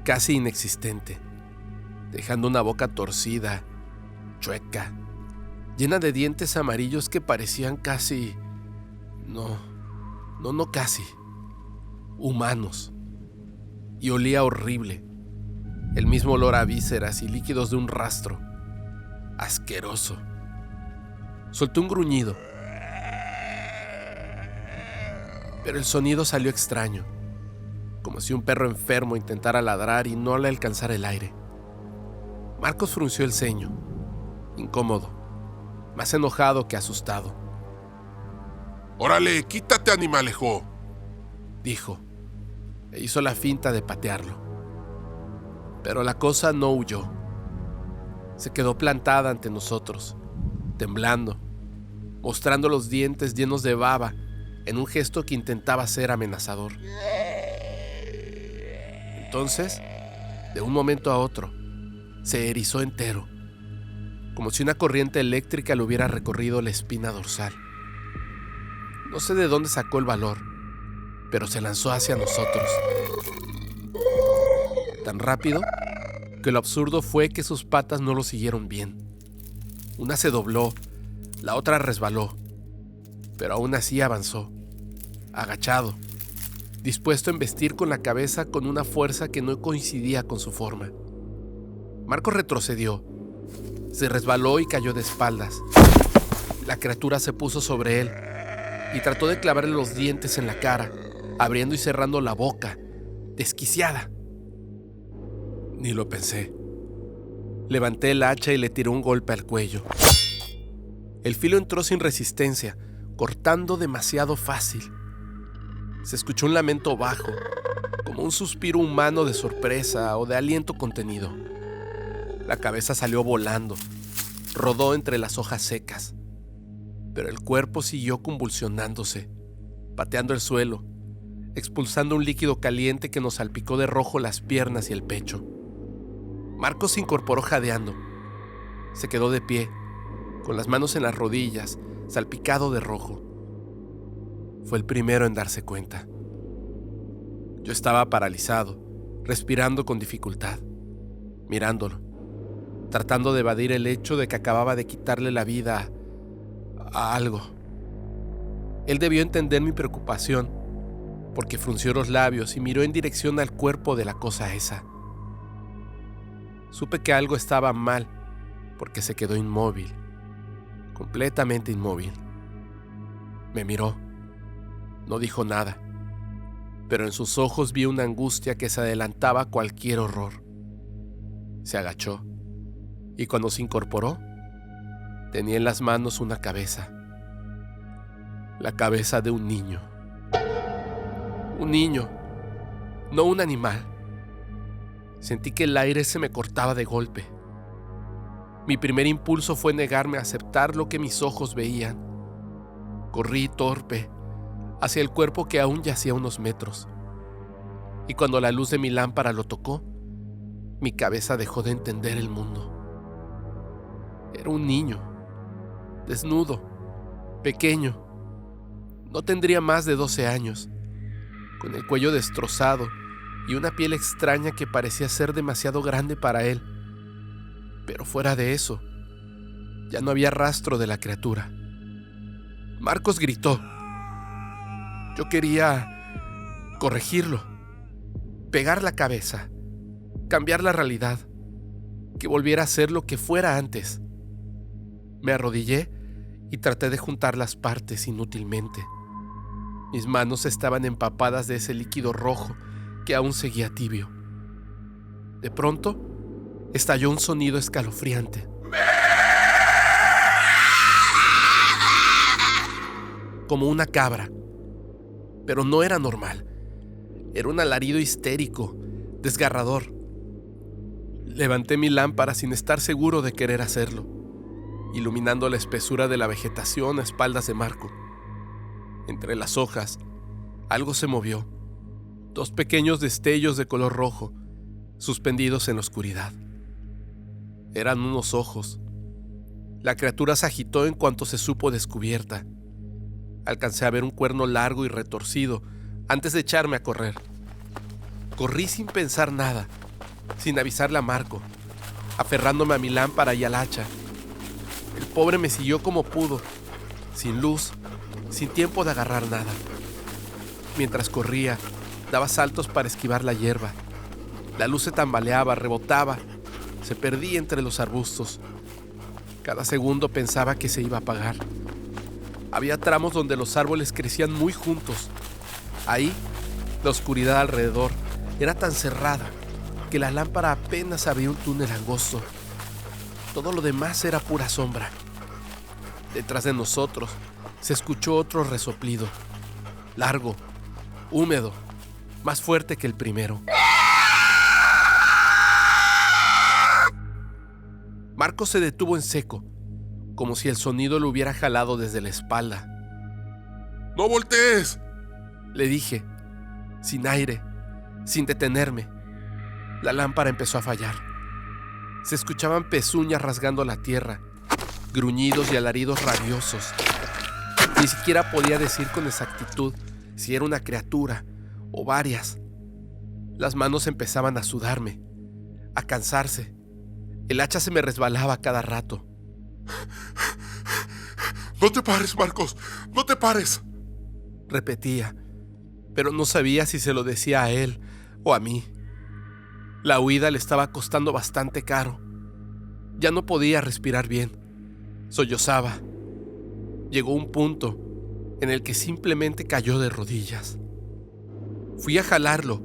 casi inexistente, dejando una boca torcida, chueca, llena de dientes amarillos que parecían casi... No casi, humanos. Y olía horrible, el mismo olor a vísceras y líquidos de un rastro. Asqueroso. Solté un gruñido, pero el sonido salió extraño, como si un perro enfermo intentara ladrar y no le alcanzara el aire. Marcos frunció el ceño, incómodo, más enojado que asustado. ¡Órale, quítate, animalejo!, dijo, e hizo la finta de patearlo. Pero la cosa no huyó. Se quedó plantada ante nosotros, temblando, mostrando los dientes llenos de baba en un gesto que intentaba ser amenazador. Entonces, de un momento a otro, se erizó entero, como si una corriente eléctrica le hubiera recorrido la espina dorsal. No sé de dónde sacó el valor, pero se lanzó hacia nosotros. Tan rápido que lo absurdo fue que sus patas no lo siguieron bien. Una se dobló, la otra resbaló, pero aún así avanzó, agachado, dispuesto a embestir con la cabeza con una fuerza que no coincidía con su forma. Marcos retrocedió, se resbaló y cayó de espaldas. La criatura se puso sobre él y trató de clavarle los dientes en la cara, abriendo y cerrando la boca, desquiciada. Ni lo pensé. Levanté el hacha y le tiré un golpe al cuello. El filo entró sin resistencia, cortando demasiado fácil. Se escuchó un lamento bajo, como un suspiro humano de sorpresa o de aliento contenido. La cabeza salió volando, rodó entre las hojas secas, pero el cuerpo siguió convulsionándose, pateando el suelo, expulsando un líquido caliente que nos salpicó de rojo las piernas y el pecho. Marcos se incorporó jadeando. Se quedó de pie, con las manos en las rodillas, salpicado de rojo. Fue el primero en darse cuenta. Yo estaba paralizado, respirando con dificultad, mirándolo, tratando de evadir el hecho de que acababa de quitarle la vida a algo. Él debió entender mi preocupación, porque frunció los labios y miró en dirección al cuerpo de la cosa esa. Supe que algo estaba mal, porque se quedó inmóvil, completamente inmóvil. Me miró. No dijo nada, pero en sus ojos vi una angustia que se adelantaba a cualquier horror. Se agachó, y cuando se incorporó, tenía en las manos una cabeza. La cabeza de un niño. Un niño, no un animal. Sentí que el aire se me cortaba de golpe. Mi primer impulso fue negarme a aceptar lo que mis ojos veían. Corrí torpe hacia el cuerpo que aún yacía a unos metros. Y cuando la luz de mi lámpara lo tocó, mi cabeza dejó de entender el mundo. Era un niño, desnudo, pequeño. No tendría más de 12 años, con el cuello destrozado y una piel extraña que parecía ser demasiado grande para él. Pero fuera de eso, ya no había rastro de la criatura. Marcos gritó. Yo quería corregirlo, pegar la cabeza, cambiar la realidad, que volviera a ser lo que fuera antes. Me arrodillé y traté de juntar las partes inútilmente. Mis manos estaban empapadas de ese líquido rojo que aún seguía tibio. De pronto, estalló un sonido escalofriante. Como una cabra, pero no era normal. Era un alarido histérico, desgarrador. Levanté mi lámpara sin estar seguro de querer hacerlo, iluminando la espesura de la vegetación a espaldas de Marco. Entre las hojas, algo se movió. 2 pequeños destellos de color rojo, suspendidos en la oscuridad. Eran unos ojos. La criatura se agitó en cuanto se supo descubierta. Alcancé a ver un cuerno largo y retorcido antes de echarme a correr. Corrí sin pensar nada, sin avisarle a Marco, aferrándome a mi lámpara y al hacha. El pobre me siguió como pudo, sin luz, sin tiempo de agarrar nada. Mientras corría, daba saltos para esquivar la hierba. La luz se tambaleaba, rebotaba, se perdía entre los arbustos. Cada segundo pensaba que se iba a apagar. Había tramos donde los árboles crecían muy juntos. Ahí, la oscuridad alrededor era tan cerrada que la lámpara apenas abría un túnel angosto. Todo lo demás era pura sombra. Detrás de nosotros se escuchó otro resoplido, largo, húmedo, más fuerte que el primero. Marco se detuvo en seco, como si el sonido lo hubiera jalado desde la espalda. ¡No voltees!, le dije, sin aire, sin detenerme. La lámpara empezó a fallar. Se escuchaban pezuñas rasgando la tierra, gruñidos y alaridos rabiosos. Ni siquiera podía decir con exactitud si era una criatura o varias. Las manos empezaban a sudarme, a cansarse. El hacha se me resbalaba cada rato. ¡No te pares, Marcos! ¡No te pares!, repetía, pero no sabía si se lo decía a él o a mí. La huida le estaba costando bastante caro. Ya no podía respirar bien. Sollozaba. Llegó un punto en el que simplemente cayó de rodillas. Fui a jalarlo.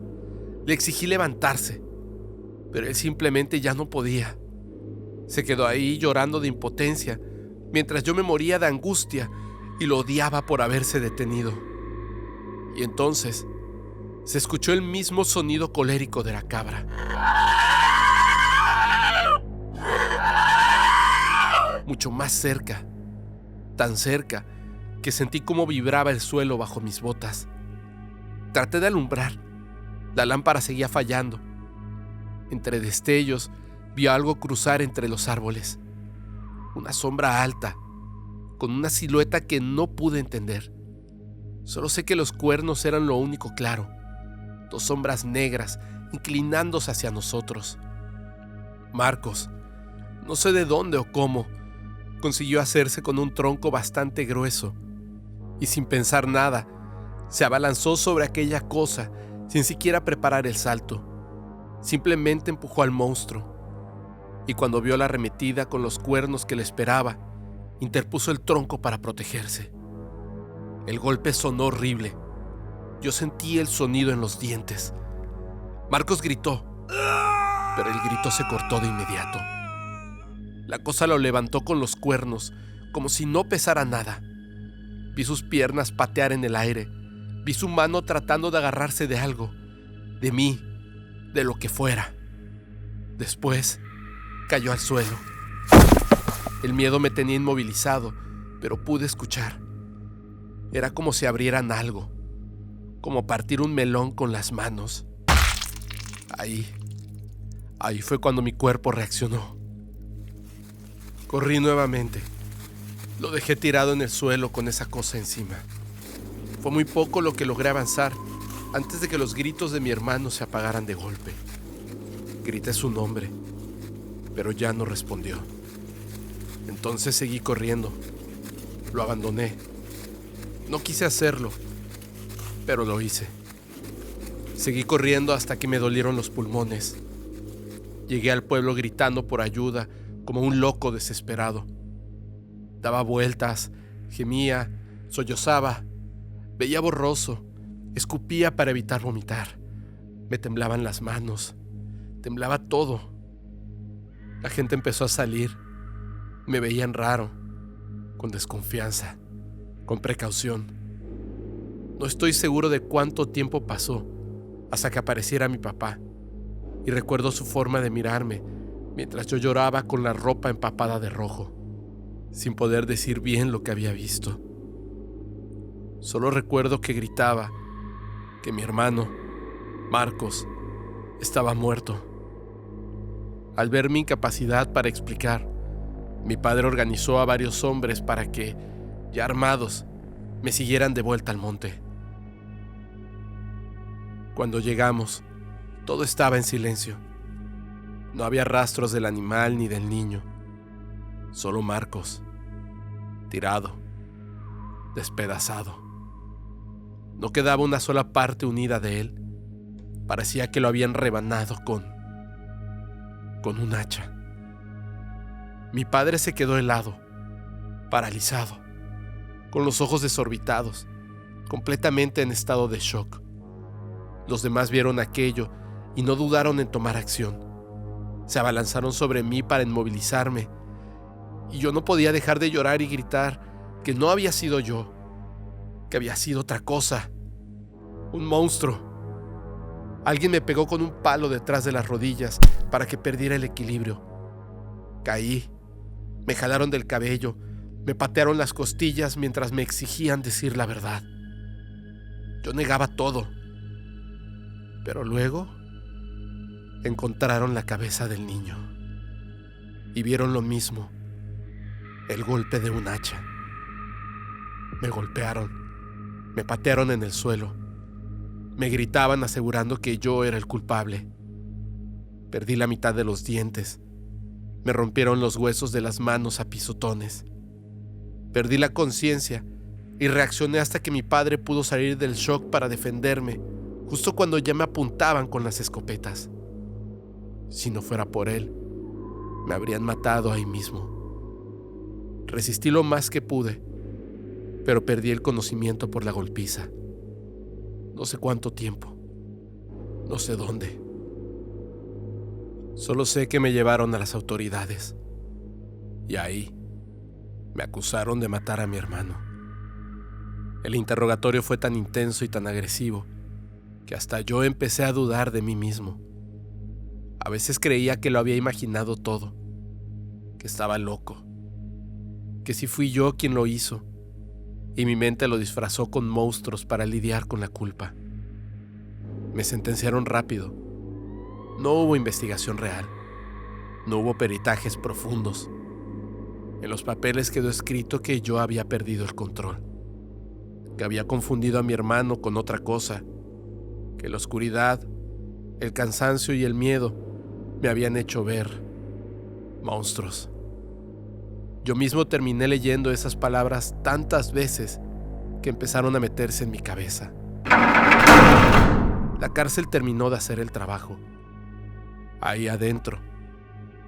Le exigí levantarse, pero él simplemente ya no podía. Se quedó ahí llorando de impotencia, mientras yo me moría de angustia y lo odiaba por haberse detenido. Y entonces se escuchó el mismo sonido colérico de la cabra. Mucho más cerca, tan cerca que sentí cómo vibraba el suelo bajo mis botas. Traté de alumbrar. La lámpara seguía fallando. Entre destellos vi algo cruzar entre los árboles. Una sombra alta, con una silueta que no pude entender. Solo sé que los cuernos eran lo único claro. 2 sombras negras inclinándose hacia nosotros. Marcos, no sé de dónde o cómo, consiguió hacerse con un tronco bastante grueso y sin pensar nada, se abalanzó sobre aquella cosa sin siquiera preparar el salto. Simplemente empujó al monstruo y cuando vio la arremetida con los cuernos que le esperaba, interpuso el tronco para protegerse. El golpe sonó horrible. Yo sentí el sonido en los dientes. Marcos gritó, pero el grito se cortó de inmediato. La cosa lo levantó con los cuernos, como si no pesara nada. Vi sus piernas patear en el aire. Vi su mano tratando de agarrarse de algo, de mí, de lo que fuera. Después, cayó al suelo. El miedo me tenía inmovilizado, pero pude escuchar. Era como si abrieran algo, como partir un melón con las manos. Ahí, Ahí fue cuando mi cuerpo reaccionó. Corrí nuevamente. Lo dejé tirado en el suelo con esa cosa encima. Fue muy poco lo que logré avanzar antes de que los gritos de mi hermano se apagaran de golpe. Grité su nombre, pero ya no respondió. Entonces seguí corriendo. Lo abandoné. No quise hacerlo, pero lo hice. Seguí corriendo hasta que me dolieron los pulmones. Llegué al pueblo gritando por ayuda como un loco desesperado. Daba vueltas, gemía, sollozaba, veía borroso, escupía para evitar vomitar. Me temblaban las manos, temblaba todo. La gente empezó a salir. Me veían raro, con desconfianza, con precaución. No estoy seguro de cuánto tiempo pasó hasta que apareciera mi papá, y recuerdo su forma de mirarme mientras yo lloraba con la ropa empapada de rojo, sin poder decir bien lo que había visto. Solo recuerdo que gritaba que mi hermano, Marcos, estaba muerto. Al ver mi incapacidad para explicar, mi padre organizó a varios hombres para que, ya armados, me siguieran de vuelta al monte. Cuando llegamos, todo estaba en silencio. No había rastros del animal ni del niño. Solo Marcos, tirado, despedazado. No quedaba una sola parte unida de él. Parecía que lo habían rebanado con un hacha. Mi padre se quedó helado, paralizado, con los ojos desorbitados, completamente en estado de shock. Los demás vieron aquello y no dudaron en tomar acción. Se abalanzaron sobre mí para inmovilizarme, y yo no podía dejar de llorar y gritar que no había sido yo, que había sido otra cosa, un monstruo. Alguien me pegó con un palo detrás de las rodillas para que perdiera el equilibrio. Caí, me jalaron del cabello, me patearon las costillas mientras me exigían decir la verdad. Yo negaba todo, pero luego encontraron la cabeza del niño y vieron lo mismo, el golpe de un hacha. Me golpearon, me patearon en el suelo, me gritaban asegurando que yo era el culpable. Perdí la mitad de los dientes, me rompieron los huesos de las manos a pisotones. Perdí la conciencia y reaccioné hasta que mi padre pudo salir del shock para defenderme, justo cuando ya me apuntaban con las escopetas. Si no fuera por él, me habrían matado ahí mismo. Resistí lo más que pude, pero perdí el conocimiento por la golpiza. No sé cuánto tiempo, no sé dónde. Solo sé que me llevaron a las autoridades, y ahí me acusaron de matar a mi hermano. El interrogatorio fue tan intenso y tan agresivo que hasta yo empecé a dudar de mí mismo. A veces creía que lo había imaginado todo, que estaba loco, que si fui yo quien lo hizo, y mi mente lo disfrazó con monstruos para lidiar con la culpa. Me sentenciaron rápido. No hubo investigación real, no hubo peritajes profundos. En los papeles quedó escrito que yo había perdido el control, que había confundido a mi hermano con otra cosa, que la oscuridad, el cansancio y el miedo me habían hecho ver monstruos. Yo mismo terminé leyendo esas palabras tantas veces que empezaron a meterse en mi cabeza. La cárcel terminó de hacer el trabajo. Ahí adentro,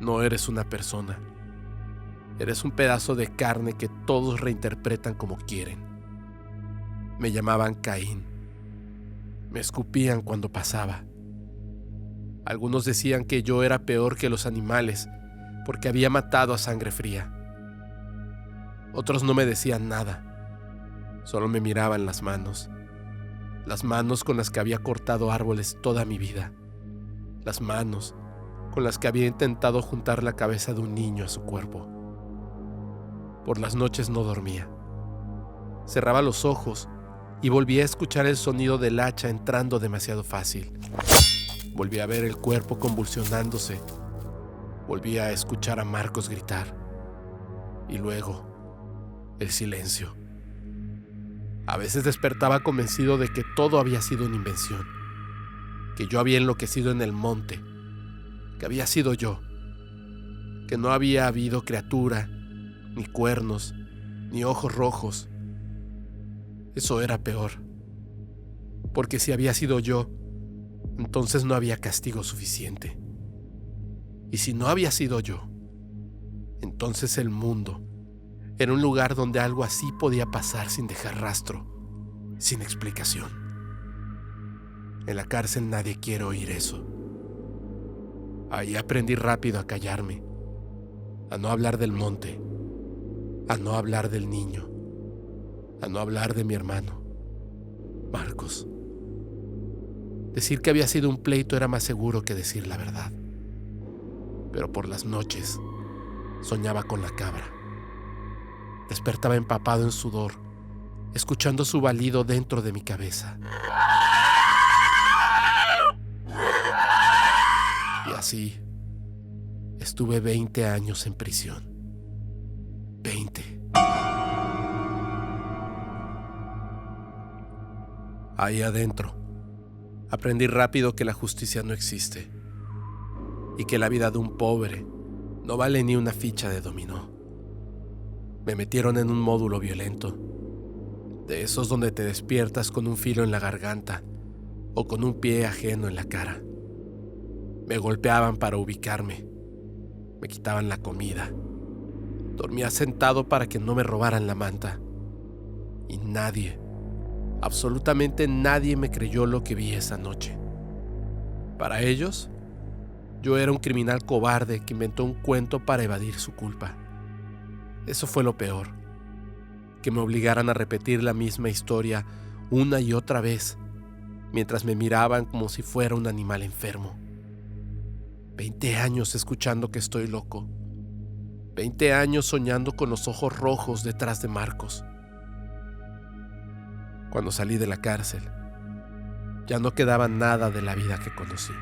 no eres una persona. Eres un pedazo de carne que todos reinterpretan como quieren. Me llamaban Caín. Me escupían cuando pasaba. Algunos decían que yo era peor que los animales porque había matado a sangre fría. Otros no me decían nada. Solo me miraban las manos con las que había cortado árboles toda mi vida. Las manos con las que había intentado juntar la cabeza de un niño a su cuerpo. Por las noches no dormía. Cerraba los ojos y volvía a escuchar el sonido del hacha entrando demasiado fácil. Volví a ver el cuerpo convulsionándose. Volví a escuchar a Marcos gritar. Y luego, el silencio. A veces despertaba convencido de que todo había sido una invención, que yo había enloquecido en el monte, que había sido yo, que no había habido criatura, ni cuernos, ni ojos rojos. Eso era peor, porque si había sido yo, entonces no había castigo suficiente. Y si no había sido yo, entonces el mundo era un lugar donde algo así podía pasar sin dejar rastro, sin explicación. En la cárcel nadie quiere oír eso. Ahí aprendí rápido a callarme, a no hablar del monte, a no hablar del niño, a no hablar de mi hermano, Marcos. Decir que había sido un pleito era más seguro que decir la verdad. Pero por las noches soñaba con la cabra. Despertaba empapado en sudor, escuchando su balido dentro de mi cabeza. Y así estuve 20 años en prisión. 20. Ahí adentro, aprendí rápido que la justicia no existe y que la vida de un pobre no vale ni una ficha de dominó. Me metieron en un módulo violento, de esos donde te despiertas con un filo en la garganta o con un pie ajeno en la cara. Me golpeaban para ubicarme, me quitaban la comida, dormía sentado para que no me robaran la manta. Y nadie, absolutamente nadie me creyó lo que vi esa noche. Para ellos, yo era un criminal cobarde que inventó un cuento para evadir su culpa. Eso fue lo peor, que me obligaran a repetir la misma historia una y otra vez, mientras me miraban como si fuera un animal enfermo. 20 años escuchando que estoy loco. 20 años soñando con los ojos rojos detrás de Marcos. Cuando salí de la cárcel, ya no quedaba nada de la vida que conocí.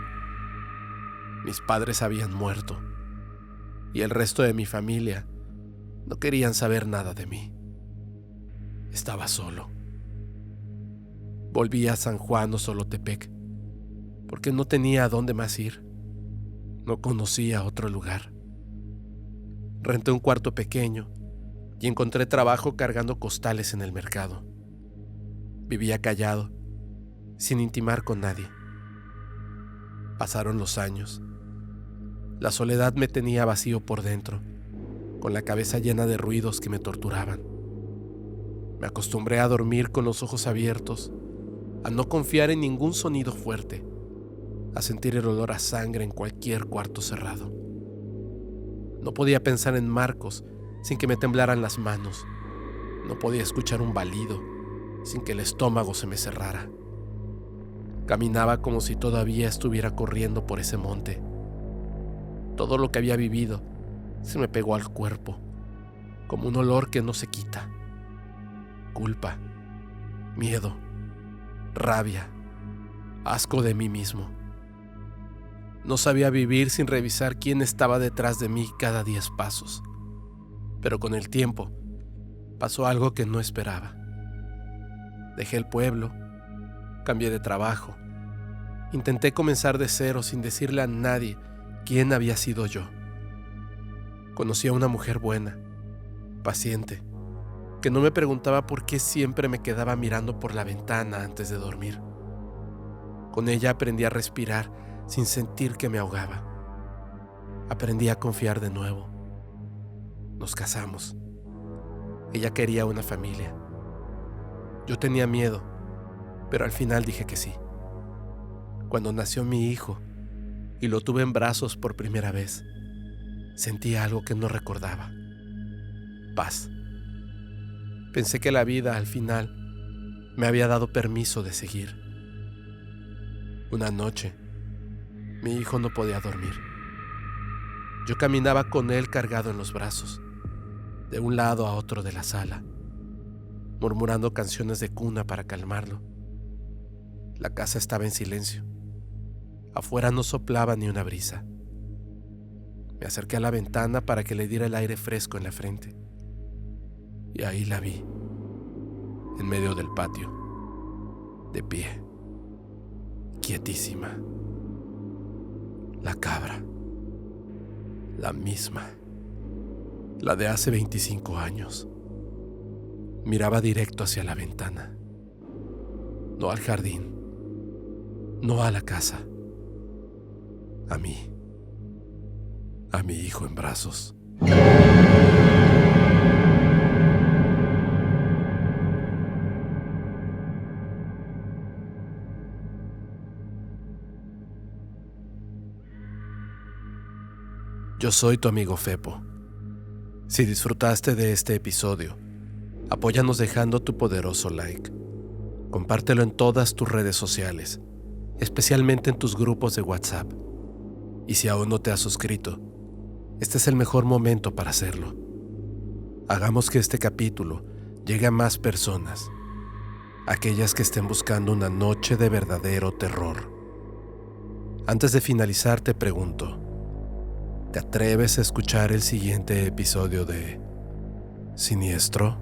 Mis padres habían muerto y el resto de mi familia no querían saber nada de mí. Estaba solo. Volví a San Juan o Solotepec porque no tenía a dónde más ir. No conocía otro lugar. Renté un cuarto pequeño y encontré trabajo cargando costales en el mercado. Vivía callado, sin intimar con nadie. Pasaron los años. La soledad me tenía vacío por dentro, con la cabeza llena de ruidos que me torturaban. Me acostumbré a dormir con los ojos abiertos, a no confiar en ningún sonido fuerte, a sentir el olor a sangre en cualquier cuarto cerrado. No podía pensar en Marcos sin que me temblaran las manos. No podía escuchar un balido sin que el estómago se me cerrara. Caminaba como si todavía estuviera corriendo por ese monte. Todo lo que había vivido se me pegó al cuerpo, como un olor que no se quita. Culpa, miedo, rabia, asco de mí mismo. No sabía vivir sin revisar quién estaba detrás de mí cada 10 pasos. Pero con el tiempo pasó algo que no esperaba. Dejé el pueblo, cambié de trabajo. Intenté comenzar de cero sin decirle a nadie quién había sido yo. Conocí a una mujer buena, paciente, que no me preguntaba por qué siempre me quedaba mirando por la ventana antes de dormir. Con ella aprendí a respirar sin sentir que me ahogaba. Aprendí a confiar de nuevo. Nos casamos. Ella quería una familia. Yo tenía miedo, pero al final dije que sí. Cuando nació mi hijo y lo tuve en brazos por primera vez, sentí algo que no recordaba. Paz. Pensé que la vida al final me había dado permiso de seguir. Una noche, mi hijo no podía dormir. Yo caminaba con él cargado en los brazos, de un lado a otro de la sala, murmurando canciones de cuna para calmarlo. La casa estaba en silencio. Afuera no soplaba ni una brisa. Me acerqué a la ventana para que le diera el aire fresco en la frente. Y ahí la vi, en medio del patio, de pie, quietísima. La cabra, la misma, la de hace 25 años. Miraba directo hacia la ventana, no al jardín, no a la casa, a mí, a mi hijo en brazos. Yo soy tu amigo Fepo. Si disfrutaste de este episodio, apóyanos dejando tu poderoso like. Compártelo en todas tus redes sociales, especialmente en tus grupos de WhatsApp. Y si aún no te has suscrito, este es el mejor momento para hacerlo. Hagamos que este capítulo llegue a más personas, aquellas que estén buscando una noche de verdadero terror. Antes de finalizar, te pregunto, ¿te atreves a escuchar el siguiente episodio de Siniestro?